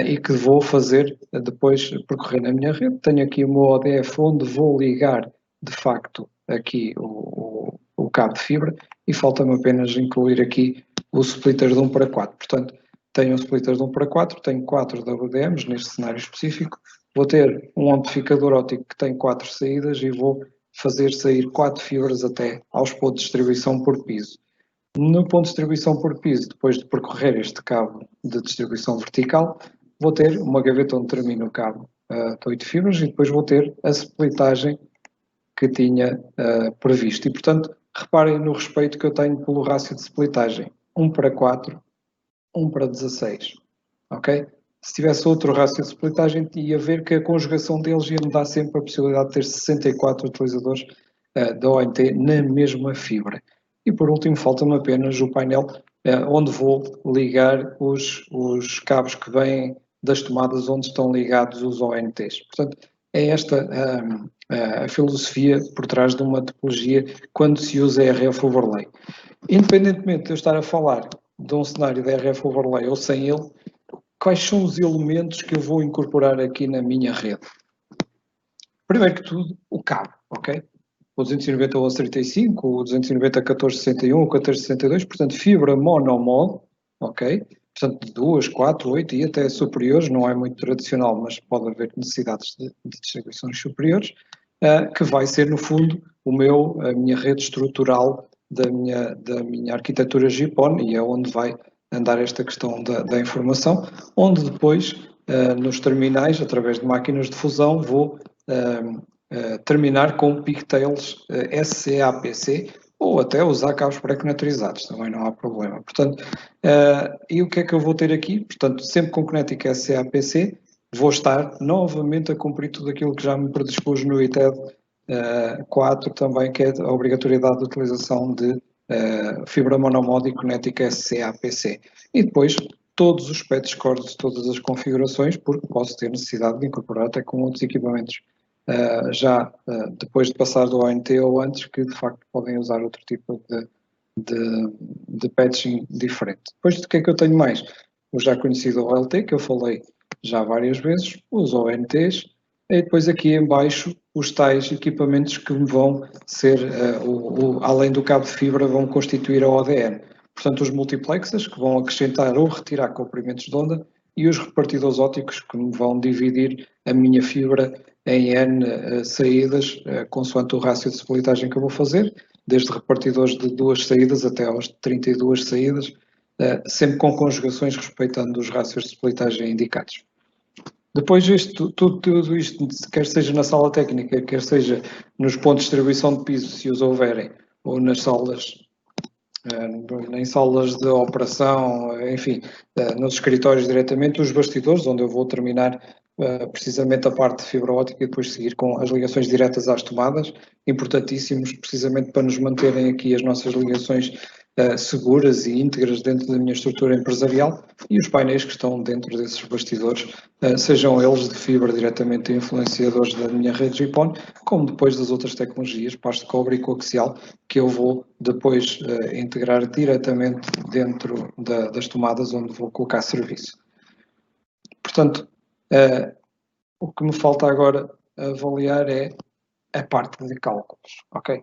E que vou fazer depois percorrer na minha rede. Tenho aqui o meu ODF onde vou ligar, de facto, aqui o cabo de fibra e falta-me apenas incluir aqui o splitter de 1 para 4. Portanto, tenho um splitter de 1 para 4, tenho 4 WDMs neste cenário específico, vou ter um amplificador óptico que tem 4 saídas e vou fazer sair 4 fibras até aos pontos de distribuição por piso. No ponto de distribuição por piso, depois de percorrer este cabo de distribuição vertical, vou ter uma gaveta onde termina o cabo de 8 fibras e depois vou ter a splitagem que tinha previsto. E, portanto, reparem no respeito que eu tenho pelo rácio de splitagem. 1 para 4, 1 para 16. Ok? Se tivesse outro rácio de splitagem, ia ver que a conjugação deles ia me dar sempre a possibilidade de ter 64 utilizadores da ONT na mesma fibra. E por último, falta-me apenas o painel onde vou ligar os cabos que vêm das tomadas onde estão ligados os ONTs. Portanto, é esta a filosofia por trás de uma topologia quando se usa RF Overlay. Independentemente de eu estar a falar de um cenário de RF Overlay ou sem ele, quais são os elementos que eu vou incorporar aqui na minha rede? Primeiro que tudo, o cabo, ok? O 290 ou 35, o 290 1461, o 1462, portanto, fibra monomod, ok? Portanto, de 2, 4, 8 e até superiores, não é muito tradicional, mas pode haver necessidades de distribuições superiores, que vai ser, no fundo, a minha rede estrutural da minha arquitetura GPON, e é onde vai andar esta questão da informação, onde depois, nos terminais, através de máquinas de fusão, vou terminar com pigtails SCAPC, ou até usar cabos pré-connectorizados, também não há problema. Portanto, e o que é que eu vou ter aqui? Portanto, sempre com Kinetic SCAPC, vou estar novamente a cumprir tudo aquilo que já me predispôs no ITED 4 também, que é a obrigatoriedade de utilização de fibra monomode e Kinetic SCAPC. E depois, todos os patch cords, todas as configurações, porque posso ter necessidade de incorporar até com outros equipamentos depois de passar do ONT ou antes, que de facto podem usar outro tipo de patching diferente. Depois, do que é que eu tenho mais? O já conhecido OLT, que eu falei já várias vezes, os ONTs, e depois aqui em baixo os tais equipamentos que vão ser, além do cabo de fibra, vão constituir a ODN. Portanto, os multiplexers, que vão acrescentar ou retirar comprimentos de onda, e os repartidores ópticos, que me vão dividir a minha fibra em N saídas, consoante o rácio de splitagem que eu vou fazer, desde repartidores de 2 saídas até aos 32 saídas, sempre com conjugações respeitando os rácios de splitagem indicados. Depois tudo isto, quer seja na sala técnica, quer seja nos pontos de distribuição de piso, se os houverem, ou nas salas, em salas de operação, enfim, nos escritórios diretamente, os bastidores, onde eu vou terminar precisamente a parte de fibra óptica e depois seguir com as ligações diretas às tomadas, importantíssimos precisamente para nos manterem aqui as nossas ligações seguras e íntegras dentro da minha estrutura empresarial, e os painéis que estão dentro desses bastidores, sejam eles de fibra diretamente influenciadores da minha rede GPON, como depois das outras tecnologias, pares de cobre e coaxial, que eu vou depois integrar diretamente dentro das tomadas onde vou colocar serviço. Portanto, o que me falta agora avaliar é a parte de cálculos, ok?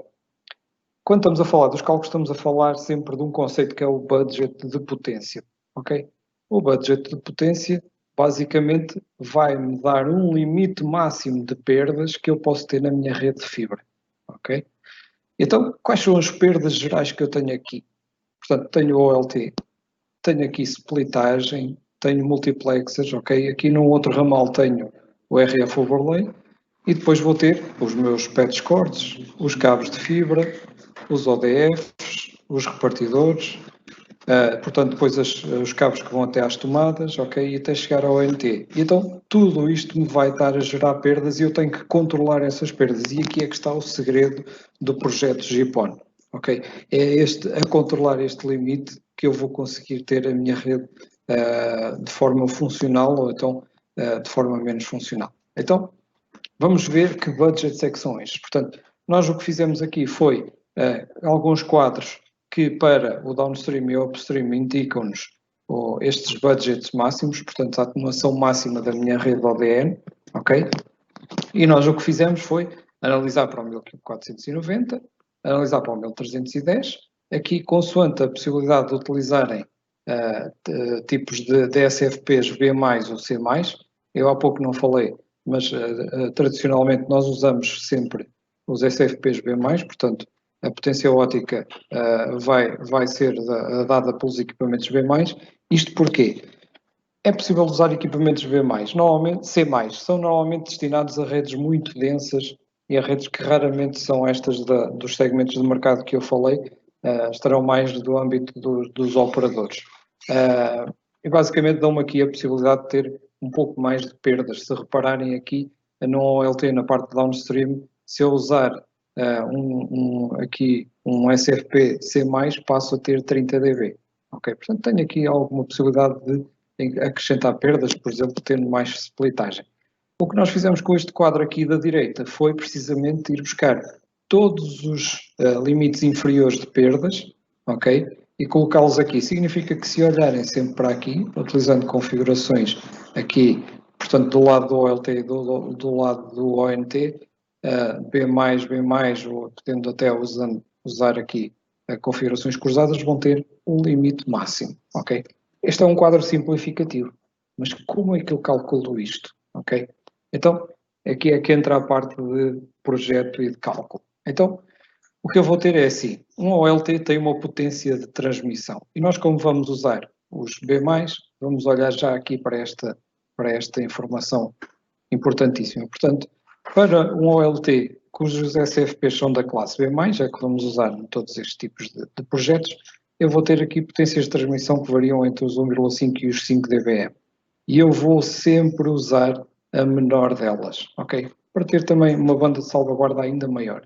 Quando estamos a falar dos cálculos, estamos a falar sempre de um conceito que é o budget de potência, ok? O budget de potência, basicamente, vai-me dar um limite máximo de perdas que eu posso ter na minha rede de fibra, ok? Então, quais são as perdas gerais que eu tenho aqui? Portanto, tenho o OLT, tenho aqui splitagem, tenho multiplexers, ok? Aqui num outro ramal tenho o RF overlay e depois vou ter os meus patch cords, os cabos de fibra, os ODFs, os repartidores, portanto depois os cabos que vão até às tomadas, ok? E até chegar ao ONT. E então tudo isto me vai estar a gerar perdas e eu tenho que controlar essas perdas. E aqui é que está o segredo do projeto GPON, ok? É a controlar este limite que eu vou conseguir ter a minha rede de forma funcional ou então de forma menos funcional. Então, vamos ver que budgets é que são estes. Portanto, nós o que fizemos aqui foi alguns quadros que para o downstream e o upstream indicam-nos estes budgets máximos, portanto a atenuação máxima da minha rede ODN, ok? E nós o que fizemos foi analisar para o 1490, analisar para o 1310, aqui consoante a possibilidade de utilizarem tipos de DSFPs B+, ou C+, eu há pouco não falei, mas tradicionalmente nós usamos sempre os SFPs B+, portanto a potência óptica vai ser dada pelos equipamentos B+. Isto porquê? É possível usar equipamentos B+, normalmente C+, são normalmente destinados a redes muito densas e a redes que raramente são estas dos segmentos de mercado que eu falei, estarão mais do âmbito dos operadores. E basicamente dão-me aqui a possibilidade de ter um pouco mais de perdas. Se repararem aqui no OLT, na parte de downstream, se eu usar aqui um SFP C+, passo a ter 30 dB. Ok, portanto tenho aqui alguma possibilidade de acrescentar perdas, por exemplo, tendo mais splitagem. O que nós fizemos com este quadro aqui da direita foi precisamente ir buscar todos os limites inferiores de perdas, ok, e colocá-los aqui. Significa que se olharem sempre para aqui, utilizando configurações aqui, portanto do lado do OLT e do lado do ONT, B+, ou podendo até usar aqui configurações cruzadas, vão ter um limite máximo, ok? Este é um quadro simplificativo, mas como é que eu calculo isto, ok? Então, aqui é que entra a parte de projeto e de cálculo. Então, o que eu vou ter é assim, um OLT tem uma potência de transmissão e nós, como vamos usar os B+, vamos olhar já aqui para esta informação importantíssima. Portanto, para um OLT cujos SFPs são da classe B+, já que vamos usar em todos estes tipos de projetos, eu vou ter aqui potências de transmissão que variam entre os 1,5 e os 5 dBm. E eu vou sempre usar a menor delas, ok? Para ter também uma banda de salvaguarda ainda maior.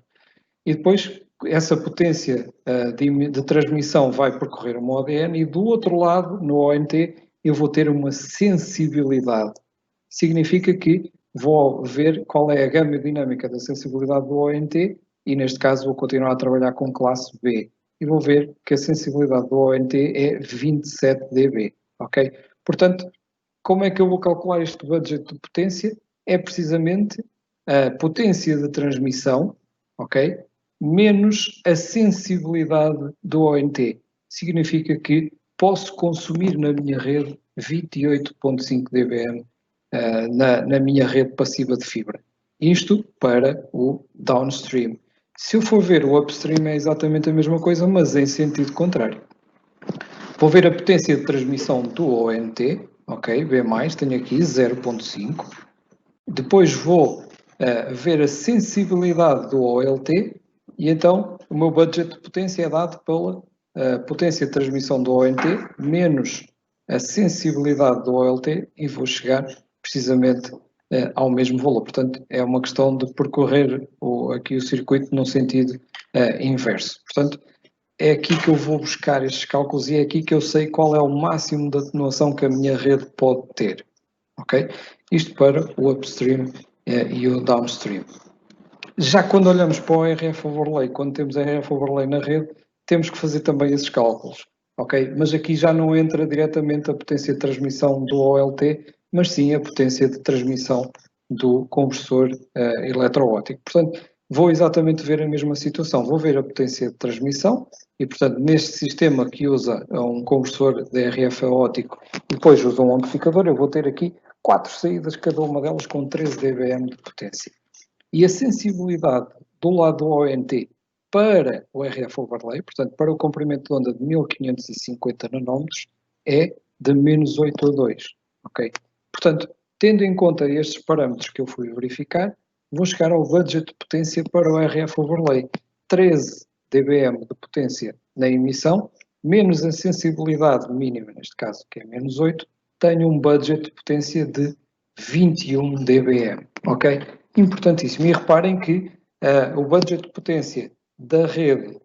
E depois, essa potência de transmissão vai percorrer o meu ADN e do outro lado, no ONT, eu vou ter uma sensibilidade. Significa que vou ver qual é a gama dinâmica da sensibilidade do ONT e, neste caso, vou continuar a trabalhar com classe B. E vou ver que a sensibilidade do ONT é 27 dB, ok? Portanto, como é que eu vou calcular este budget de potência? É precisamente a potência de transmissão, ok? Menos a sensibilidade do ONT. Significa que posso consumir na minha rede 28,5 dBm na minha rede passiva de fibra. Isto para o downstream. Se eu for ver o upstream é exatamente a mesma coisa, mas em sentido contrário. Vou ver a potência de transmissão do ONT, ok, B+, tenho aqui 0,5. Depois vou ver a sensibilidade do OLT e então o meu budget de potência é dado pela potência de transmissão do ONT menos a sensibilidade do OLT e vou chegar precisamente ao mesmo valor. Portanto, é uma questão de percorrer aqui o circuito no sentido inverso. Portanto, é aqui que eu vou buscar estes cálculos e é aqui que eu sei qual é o máximo de atenuação que a minha rede pode ter. Ok? Isto para o upstream e o downstream. Já quando olhamos para o RF overlay, quando temos RF overlay na rede, temos que fazer também esses cálculos. Ok? Mas aqui já não entra diretamente a potência de transmissão do OLT, mas sim a potência de transmissão do conversor eletroóptico. Portanto, vou exatamente ver a mesma situação. Vou ver a potência de transmissão e, portanto, neste sistema que usa um conversor de RF óptico e depois usa um amplificador, eu vou ter aqui 4 saídas, cada uma delas com 13 dBm de potência. E a sensibilidade do lado do ONT para o RF overlay, portanto, para o comprimento de onda de 1550 nanómetros, é de -8,2. Ok? Portanto, tendo em conta estes parâmetros que eu fui verificar, vou chegar ao budget de potência para o RF overlay. 13 dBm de potência na emissão, menos a sensibilidade mínima, neste caso, que é -8, tenho um budget de potência de 21 dBm. Ok? Importantíssimo. E reparem que o budget de potência da rede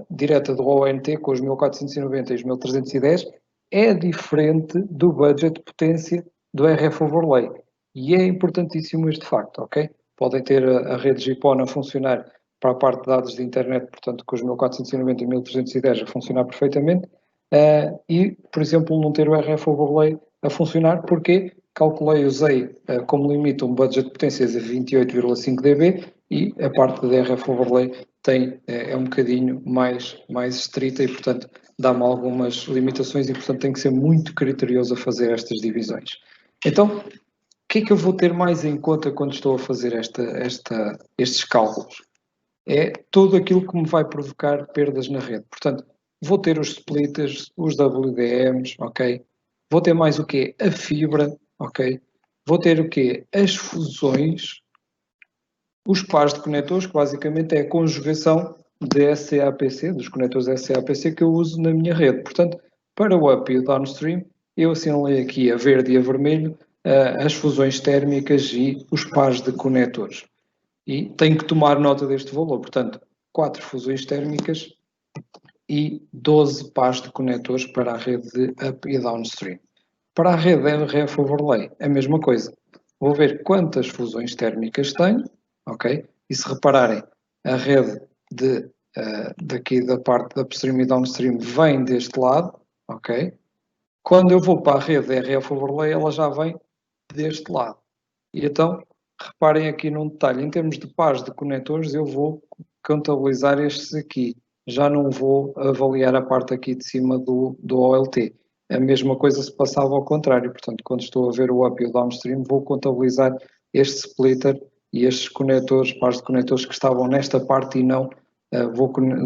direta do ONT com os 1490 e os 1310 é diferente do budget de potência do RF overlay. E é importantíssimo este facto, ok? Podem ter a rede GPON a funcionar para a parte de dados de internet, portanto, com os 1490 e 1310 a funcionar perfeitamente, e, por exemplo, não ter o RF overlay a funcionar, porque usei como limite um budget de potências de 28,5 dB e a parte de RF overlay é um bocadinho mais estrita e, portanto, dá-me algumas limitações e, portanto, tenho que ser muito criterioso a fazer estas divisões. Então, o que é que eu vou ter mais em conta quando estou a fazer estes cálculos? É tudo aquilo que me vai provocar perdas na rede. Portanto, vou ter os splitters, os WDMs, ok? Vou ter mais o quê? A fibra, ok? Vou ter o quê? As fusões, os pares de conectores, que basicamente é a conjugação de SCAPC, dos conectores SCAPC que eu uso na minha rede. Portanto, para o up e o downstream, eu assinalei aqui a verde e a vermelho as fusões térmicas e os pares de conectores. E tenho que tomar nota deste valor. Portanto, 4 fusões térmicas e 12 pares de conectores para a rede de up e downstream. Para a rede RF overlay, a mesma coisa. Vou ver quantas fusões térmicas tenho, ok? E se repararem, a rede daqui da parte da upstream e downstream vem deste lado, ok? Quando eu vou para a rede RF overlay, ela já vem deste lado. E então, reparem aqui num detalhe, em termos de pares de conectores, eu vou contabilizar estes aqui. Já não vou avaliar a parte aqui de cima do OLT. A mesma coisa se passava ao contrário. Portanto, quando estou a ver o up e o downstream, vou contabilizar este splitter e estes conectores, pares de conectores que estavam nesta parte e não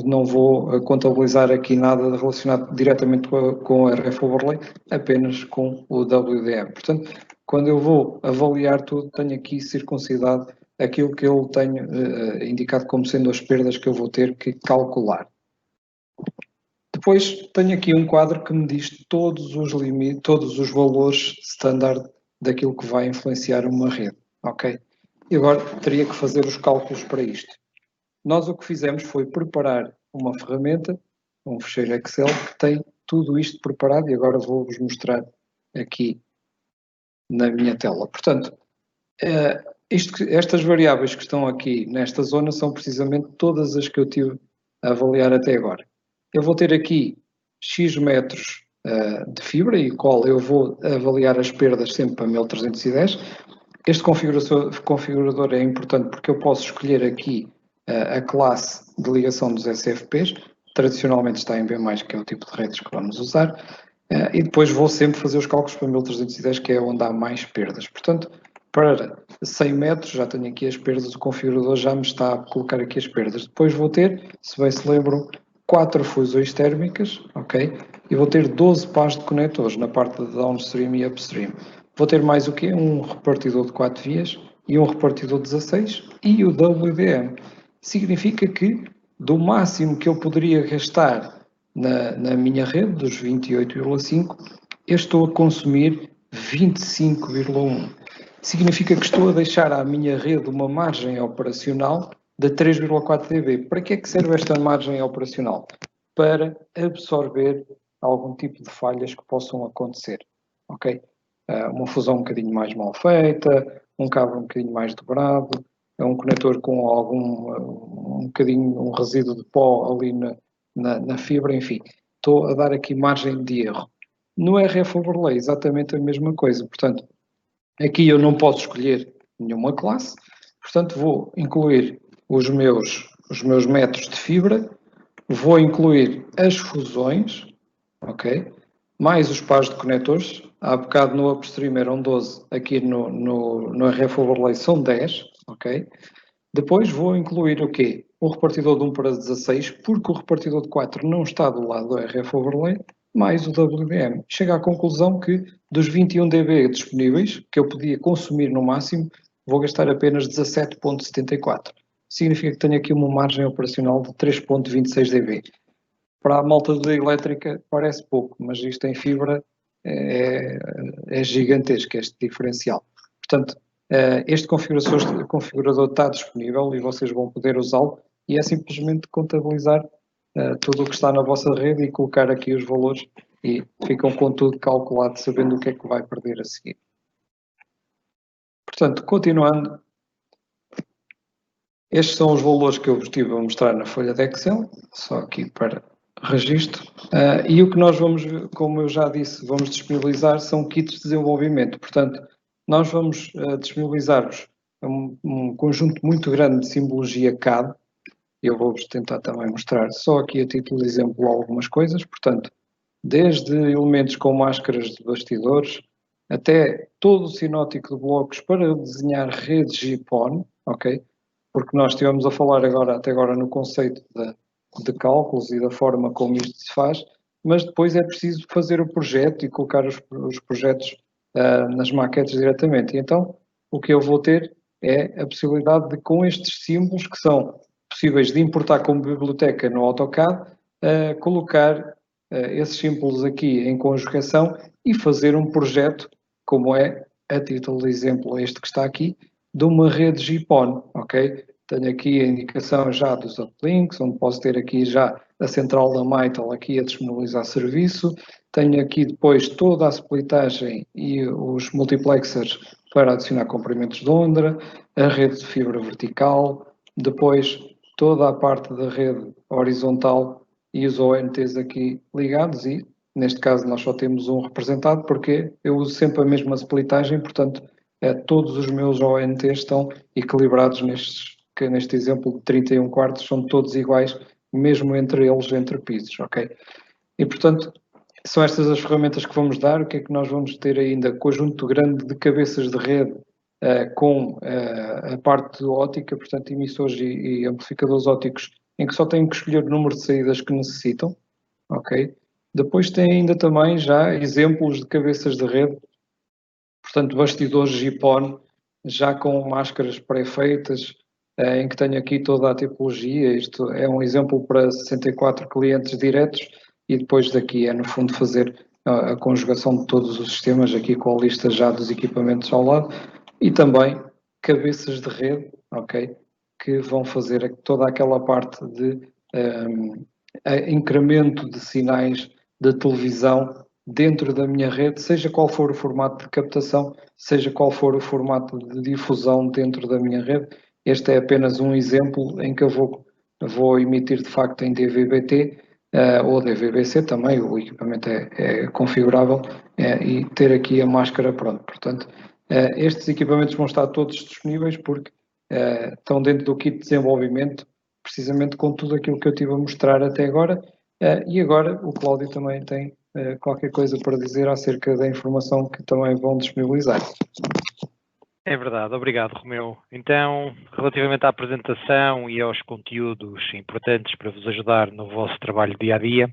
não vou contabilizar aqui nada relacionado diretamente com a RF Overlay, apenas com o WDM. Portanto, quando eu vou avaliar tudo, tenho aqui circuncidado aquilo que eu tenho indicado como sendo as perdas que eu vou ter que calcular. Depois tenho aqui um quadro que me diz todos os limites, todos os valores standard daquilo que vai influenciar uma rede, ok? E agora teria que fazer os cálculos para isto. Nós o que fizemos foi preparar uma ferramenta, um fecheiro Excel, que tem tudo isto preparado e agora vou-vos mostrar aqui na minha tela. Portanto, estas variáveis que estão aqui nesta zona são precisamente todas as que eu tive a avaliar até agora. Eu vou ter aqui X metros de fibra e qual eu vou avaliar as perdas sempre para 1310. Este configurador é importante porque eu posso escolher aqui a classe de ligação dos SFPs, tradicionalmente está em B+, que é o tipo de redes que vamos usar, e depois vou sempre fazer os cálculos para 1310, que é onde há mais perdas. Portanto, para 100 metros, já tenho aqui as perdas, o configurador já me está a colocar aqui as perdas. Depois vou ter, se bem se lembram, 4 fusões térmicas, ok? E vou ter 12 pares de conectores na parte de downstream e upstream. Vou ter mais o quê? Um repartidor de 4 vias e um repartidor 16 e o WDM. Significa que do máximo que eu poderia gastar na minha rede, dos 28,5, eu estou a consumir 25,1. Significa que estou a deixar à minha rede uma margem operacional de 3,4 dB. Para que é que serve esta margem operacional? Para absorver algum tipo de falhas que possam acontecer, ok? Uma fusão um bocadinho mais mal feita, um cabo um bocadinho mais dobrado, um conector com um resíduo de pó ali na fibra, enfim. Estou a dar aqui margem de erro. No RF Overlay, exatamente a mesma coisa. Portanto, aqui eu não posso escolher nenhuma classe, portanto vou incluir os meus metros de fibra, vou incluir as fusões, ok? Mais os pares de conectores. Há bocado no upstream eram 12, aqui no RF Overlay são 10, ok? Depois vou incluir o quê? O repartidor de 1 para 16, porque o repartidor de 4 não está do lado do RF Overlay, mais o WDM. Chego à conclusão que dos 21 dB disponíveis, que eu podia consumir no máximo, vou gastar apenas 17,74. Significa que tenho aqui uma margem operacional de 3,26 dB. Para a malta da elétrica parece pouco, mas isto em fibra é gigantesco, este diferencial. Portanto, este configurador está disponível e vocês vão poder usá-lo e é simplesmente contabilizar tudo o que está na vossa rede e colocar aqui os valores e ficam com tudo calculado, sabendo o que é que vai perder a seguir. Portanto, continuando, estes são os valores que eu vos estive a mostrar na folha de Excel, só aqui para registro. E o que nós vamos, como eu já disse, vamos disponibilizar são kits de desenvolvimento. Portanto, nós vamos disponibilizar-vos um conjunto muito grande de simbologia CAD. Eu vou-vos tentar também mostrar só aqui a título de exemplo algumas coisas. Portanto, desde elementos com máscaras de bastidores, até todo o sinótico de blocos para desenhar redes GPON, ok? Porque nós estivemos a falar até agora no conceito de cálculos e da forma como isto se faz, mas depois é preciso fazer o projeto e colocar os projetos nas maquetes diretamente. E então, o que eu vou ter é a possibilidade de, com estes símbolos, que são possíveis de importar como biblioteca no AutoCAD, colocar esses símbolos aqui em conjugação e fazer um projeto, como é, a título de exemplo, este que está aqui, de uma rede GPON, ok? Tenho aqui a indicação já dos uplinks, onde posso ter aqui já a central da Mitel aqui a disponibilizar serviço. Tenho aqui depois toda a splitagem e os multiplexers para adicionar comprimentos de onda, a rede de fibra vertical, depois toda a parte da rede horizontal e os ONTs aqui ligados e, neste caso, nós só temos um representado porque eu uso sempre a mesma splitagem, portanto, todos os meus ONTs estão equilibrados neste exemplo de 31 quartos, são todos iguais, mesmo entre eles, entre pisos, ok? E, portanto, são estas as ferramentas que vamos dar. O que é que nós vamos ter ainda? Conjunto grande de cabeças de rede com a parte óptica, portanto, emissores e amplificadores ópticos em que só têm que escolher o número de saídas que necessitam, ok? Depois tem ainda também já exemplos de cabeças de rede, portanto bastidores GPON, já com máscaras pré-feitas, em que tenho aqui toda a tipologia. Isto é um exemplo para 64 clientes diretos e depois daqui é no fundo fazer a conjugação de todos os sistemas aqui com a lista já dos equipamentos ao lado e também cabeças de rede, ok? Que vão fazer toda aquela parte de incremento de sinais de televisão dentro da minha rede, seja qual for o formato de captação, seja qual for o formato de difusão dentro da minha rede. Este é apenas um exemplo em que eu vou emitir de facto em DVB-T ou DVB-C também, o equipamento é configurável e ter aqui a máscara pronta. Portanto, estes equipamentos vão estar todos disponíveis porque estão dentro do kit de desenvolvimento, precisamente com tudo aquilo que eu estive a mostrar até agora. E agora o Cláudio também tem qualquer coisa para dizer acerca da informação que também vão disponibilizar. É verdade, obrigado, Romeu. Então, relativamente à apresentação e aos conteúdos importantes para vos ajudar no vosso trabalho dia-a-dia,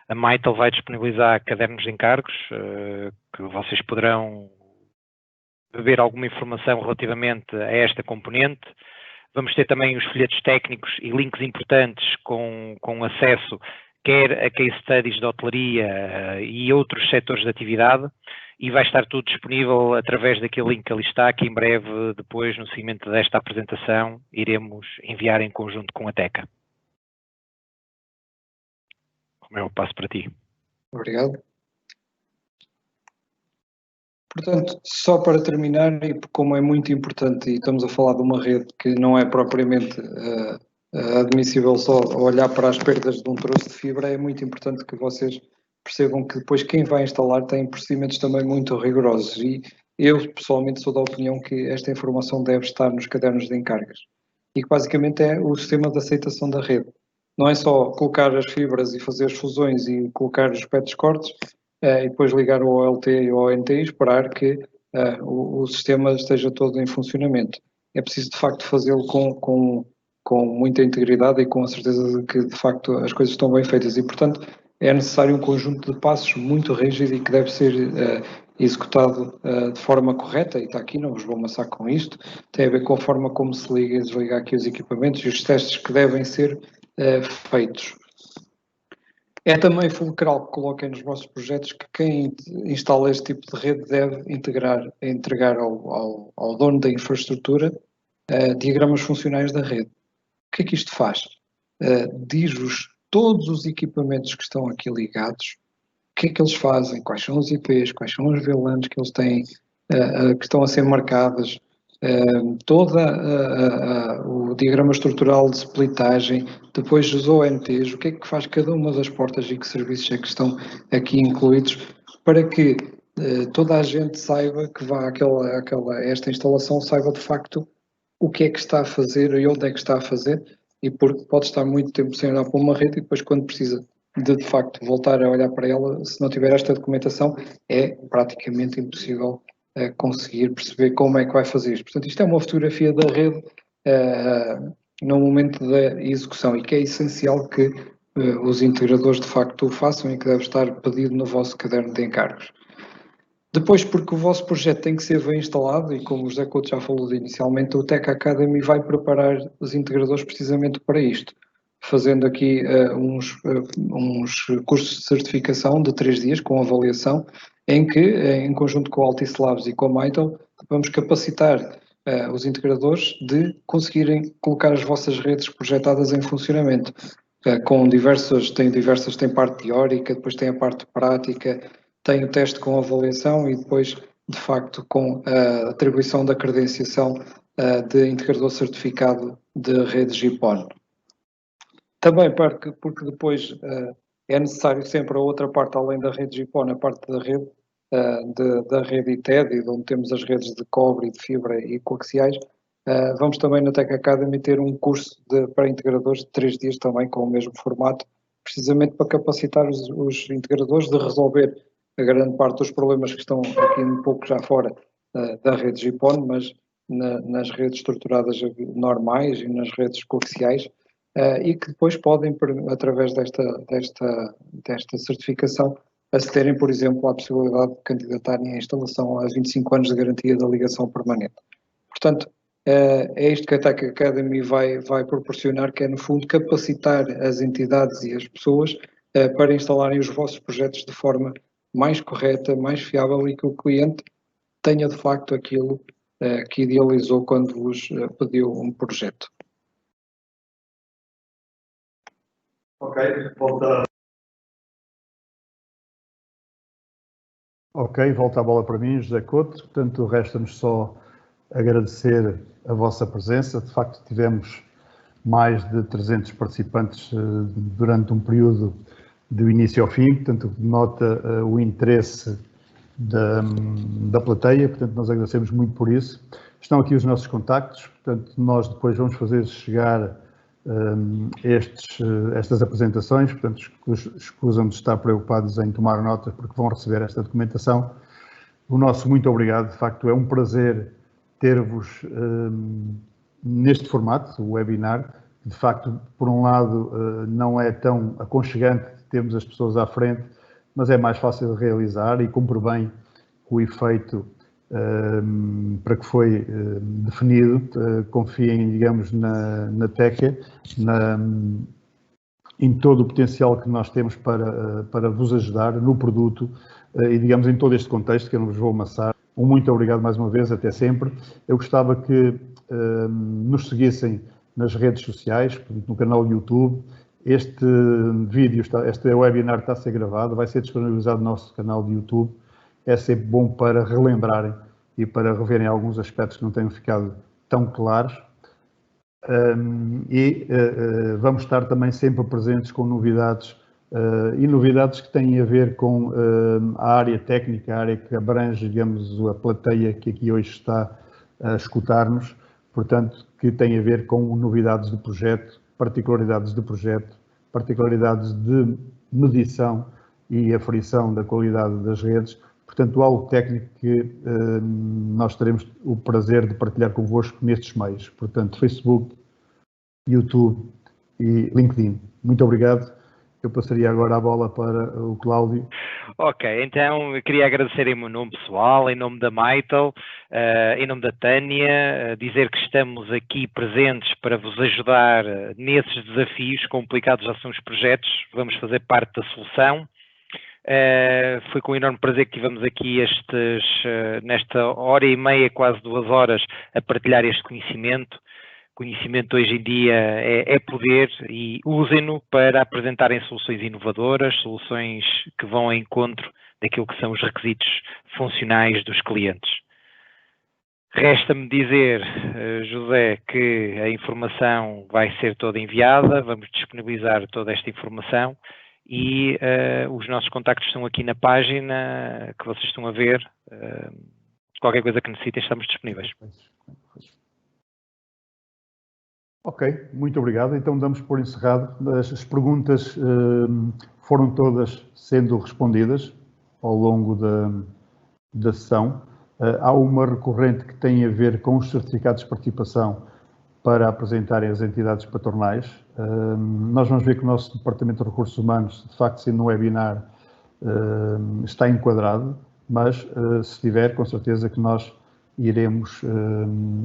a Mitel vai disponibilizar cadernos de encargos que vocês poderão beber alguma informação relativamente a esta componente. Vamos ter também os folhetos técnicos e links importantes com acesso quer a case studies de hotelaria e outros setores de atividade, e vai estar tudo disponível através daquele link que ali está, que em breve, depois, no seguimento desta apresentação, iremos enviar em conjunto com a Teca. Romeu, passo para ti. Obrigado. Portanto, só para terminar, e como é muito importante, e estamos a falar de uma rede que não é propriamente admissível só olhar para as perdas de um troço de fibra, é muito importante que vocês percebam que depois quem vai instalar tem procedimentos também muito rigorosos e eu pessoalmente sou da opinião que esta informação deve estar nos cadernos de encargas e que basicamente é o sistema de aceitação da rede. Não é só colocar as fibras e fazer as fusões e colocar os patch cortes e depois ligar o OLT e o ONT e esperar que o sistema esteja todo em funcionamento. É preciso de facto fazê-lo com muita integridade e com a certeza de que de facto as coisas estão bem feitas e portanto é necessário um conjunto de passos muito rígido e que deve ser executado de forma correta, e está aqui, não vos vou amassar com isto, tem a ver com a forma como se liga e desliga aqui os equipamentos e os testes que devem ser feitos. É também fulcral que coloquem nos vossos projetos que quem instala este tipo de rede deve entregar ao dono da infraestrutura diagramas funcionais da rede. O que é que isto faz? Diz-vos todos os equipamentos que estão aqui ligados, o que é que eles fazem, quais são os IPs, quais são os VLANs que eles têm, que estão a ser marcadas, todo o diagrama estrutural de splitagem, depois os ONTs, o que é que faz cada uma das portas e que serviços é que estão aqui incluídos, para que toda a gente saiba que vá esta instalação, saiba de facto o que é que está a fazer e onde é que está a fazer, e porque pode estar muito tempo sem olhar para uma rede e depois quando precisa de facto voltar a olhar para ela, se não tiver esta documentação, é praticamente impossível conseguir perceber como é que vai fazer isto. Portanto, isto é uma fotografia da rede no momento da execução e que é essencial que os integradores de facto o façam e que deve estar pedido no vosso caderno de encargos. Depois, porque o vosso projeto tem que ser bem instalado e como o José Couto já falou inicialmente, o Tech Academy vai preparar os integradores precisamente para isto, fazendo aqui uns cursos de certificação de 3 dias com avaliação, em que, em conjunto com o Altice Labs e com a Mitel, vamos capacitar os integradores de conseguirem colocar as vossas redes projetadas em funcionamento. Tem parte teórica, depois tem a parte prática, tem o teste com avaliação e depois, de facto, com a atribuição da credenciação de integrador certificado de rede GPON. Também porque depois é necessário sempre a outra parte, além da rede GPON, a parte da rede, da rede ITED, onde temos as redes de cobre, de fibra e coaxiais. Vamos também na Tech Academy ter um curso para integradores de 3 dias também com o mesmo formato, precisamente para capacitar os integradores de resolver a grande parte dos problemas que estão aqui um pouco já fora da rede GPON, mas nas redes estruturadas normais e nas redes coaxiais, e que depois podem, através desta certificação, acederem, por exemplo, à possibilidade de candidatarem à instalação a 25 anos de garantia da ligação permanente. Portanto, é isto que a Tech Academy vai proporcionar, que é, no fundo, capacitar as entidades e as pessoas para instalarem os vossos projetos de forma mais correta, mais fiável e que o cliente tenha, de facto, aquilo que idealizou quando vos pediu um projeto. Ok, volta a bola para mim, José Couto. Portanto, resta-nos só agradecer a vossa presença. De facto, tivemos mais de 300 participantes durante um período do início ao fim, portanto, denota o interesse da plateia, portanto, nós agradecemos muito por isso. Estão aqui os nossos contactos, portanto, nós depois vamos fazer chegar estas apresentações, portanto, escusam de estar preocupados em tomar notas, porque vão receber esta documentação. O nosso muito obrigado, de facto, é um prazer ter-vos neste formato, o webinar. De facto, por um lado, não é tão aconchegante termos as pessoas à frente, mas é mais fácil de realizar e cumpre bem o efeito para que foi definido. Confiem, digamos, na TECA, em todo o potencial que nós temos para vos ajudar no produto e, digamos, em todo este contexto, que eu não vos vou amassar. Um muito obrigado mais uma vez, até sempre. Eu gostava que nos seguissem nas redes sociais, no canal do YouTube. Este vídeo, este webinar está a ser gravado, vai ser disponibilizado no nosso canal de YouTube. É sempre bom para relembrarem e para reverem alguns aspectos que não tenham ficado tão claros. Vamos estar também sempre presentes com novidades e novidades que têm a ver com a área técnica, a área que abrange, digamos, a plateia que aqui hoje está a escutar-nos, portanto, que tem a ver com novidades de projeto, particularidades de projeto, particularidades de medição e aferição da qualidade das redes. Portanto, algo técnico que nós teremos o prazer de partilhar convosco nestes meios. Portanto, Facebook, YouTube e LinkedIn. Muito obrigado. Eu passaria agora a bola para o Cláudio. Ok, então eu queria agradecer em meu nome pessoal, em nome da Mytel, em nome da Tânia, dizer que estamos aqui presentes para vos ajudar nesses desafios complicados, já são os projetos, vamos fazer parte da solução. Foi com enorme prazer que tivemos aqui nesta hora e meia, quase 2 horas, a partilhar este conhecimento. Conhecimento hoje em dia é poder e usem-no para apresentarem soluções inovadoras, soluções que vão ao encontro daquilo que são os requisitos funcionais dos clientes. Resta-me dizer, José, que a informação vai ser toda enviada, vamos disponibilizar toda esta informação e os nossos contactos estão aqui na página que vocês estão a ver. Qualquer coisa que necessitem, estamos disponíveis. Ok, muito obrigado. Então damos por encerrado. As perguntas foram todas sendo respondidas ao longo da sessão. Há uma recorrente que tem a ver com os certificados de participação para apresentarem as entidades patronais. Nós vamos ver que o nosso Departamento de Recursos Humanos, de facto, sendo um webinar, está enquadrado, mas se tiver, com certeza que nós iremos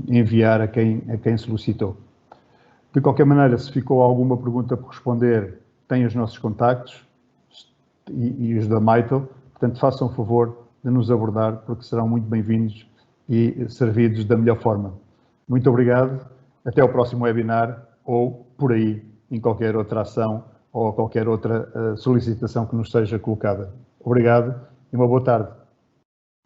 enviar a quem solicitou. De qualquer maneira, se ficou alguma pergunta por responder, tem os nossos contactos e os da Mytel. Portanto, façam o favor de nos abordar, porque serão muito bem-vindos e servidos da melhor forma. Muito obrigado. Até ao próximo webinar ou por aí, em qualquer outra ação ou qualquer outra solicitação que nos seja colocada. Obrigado e uma boa tarde.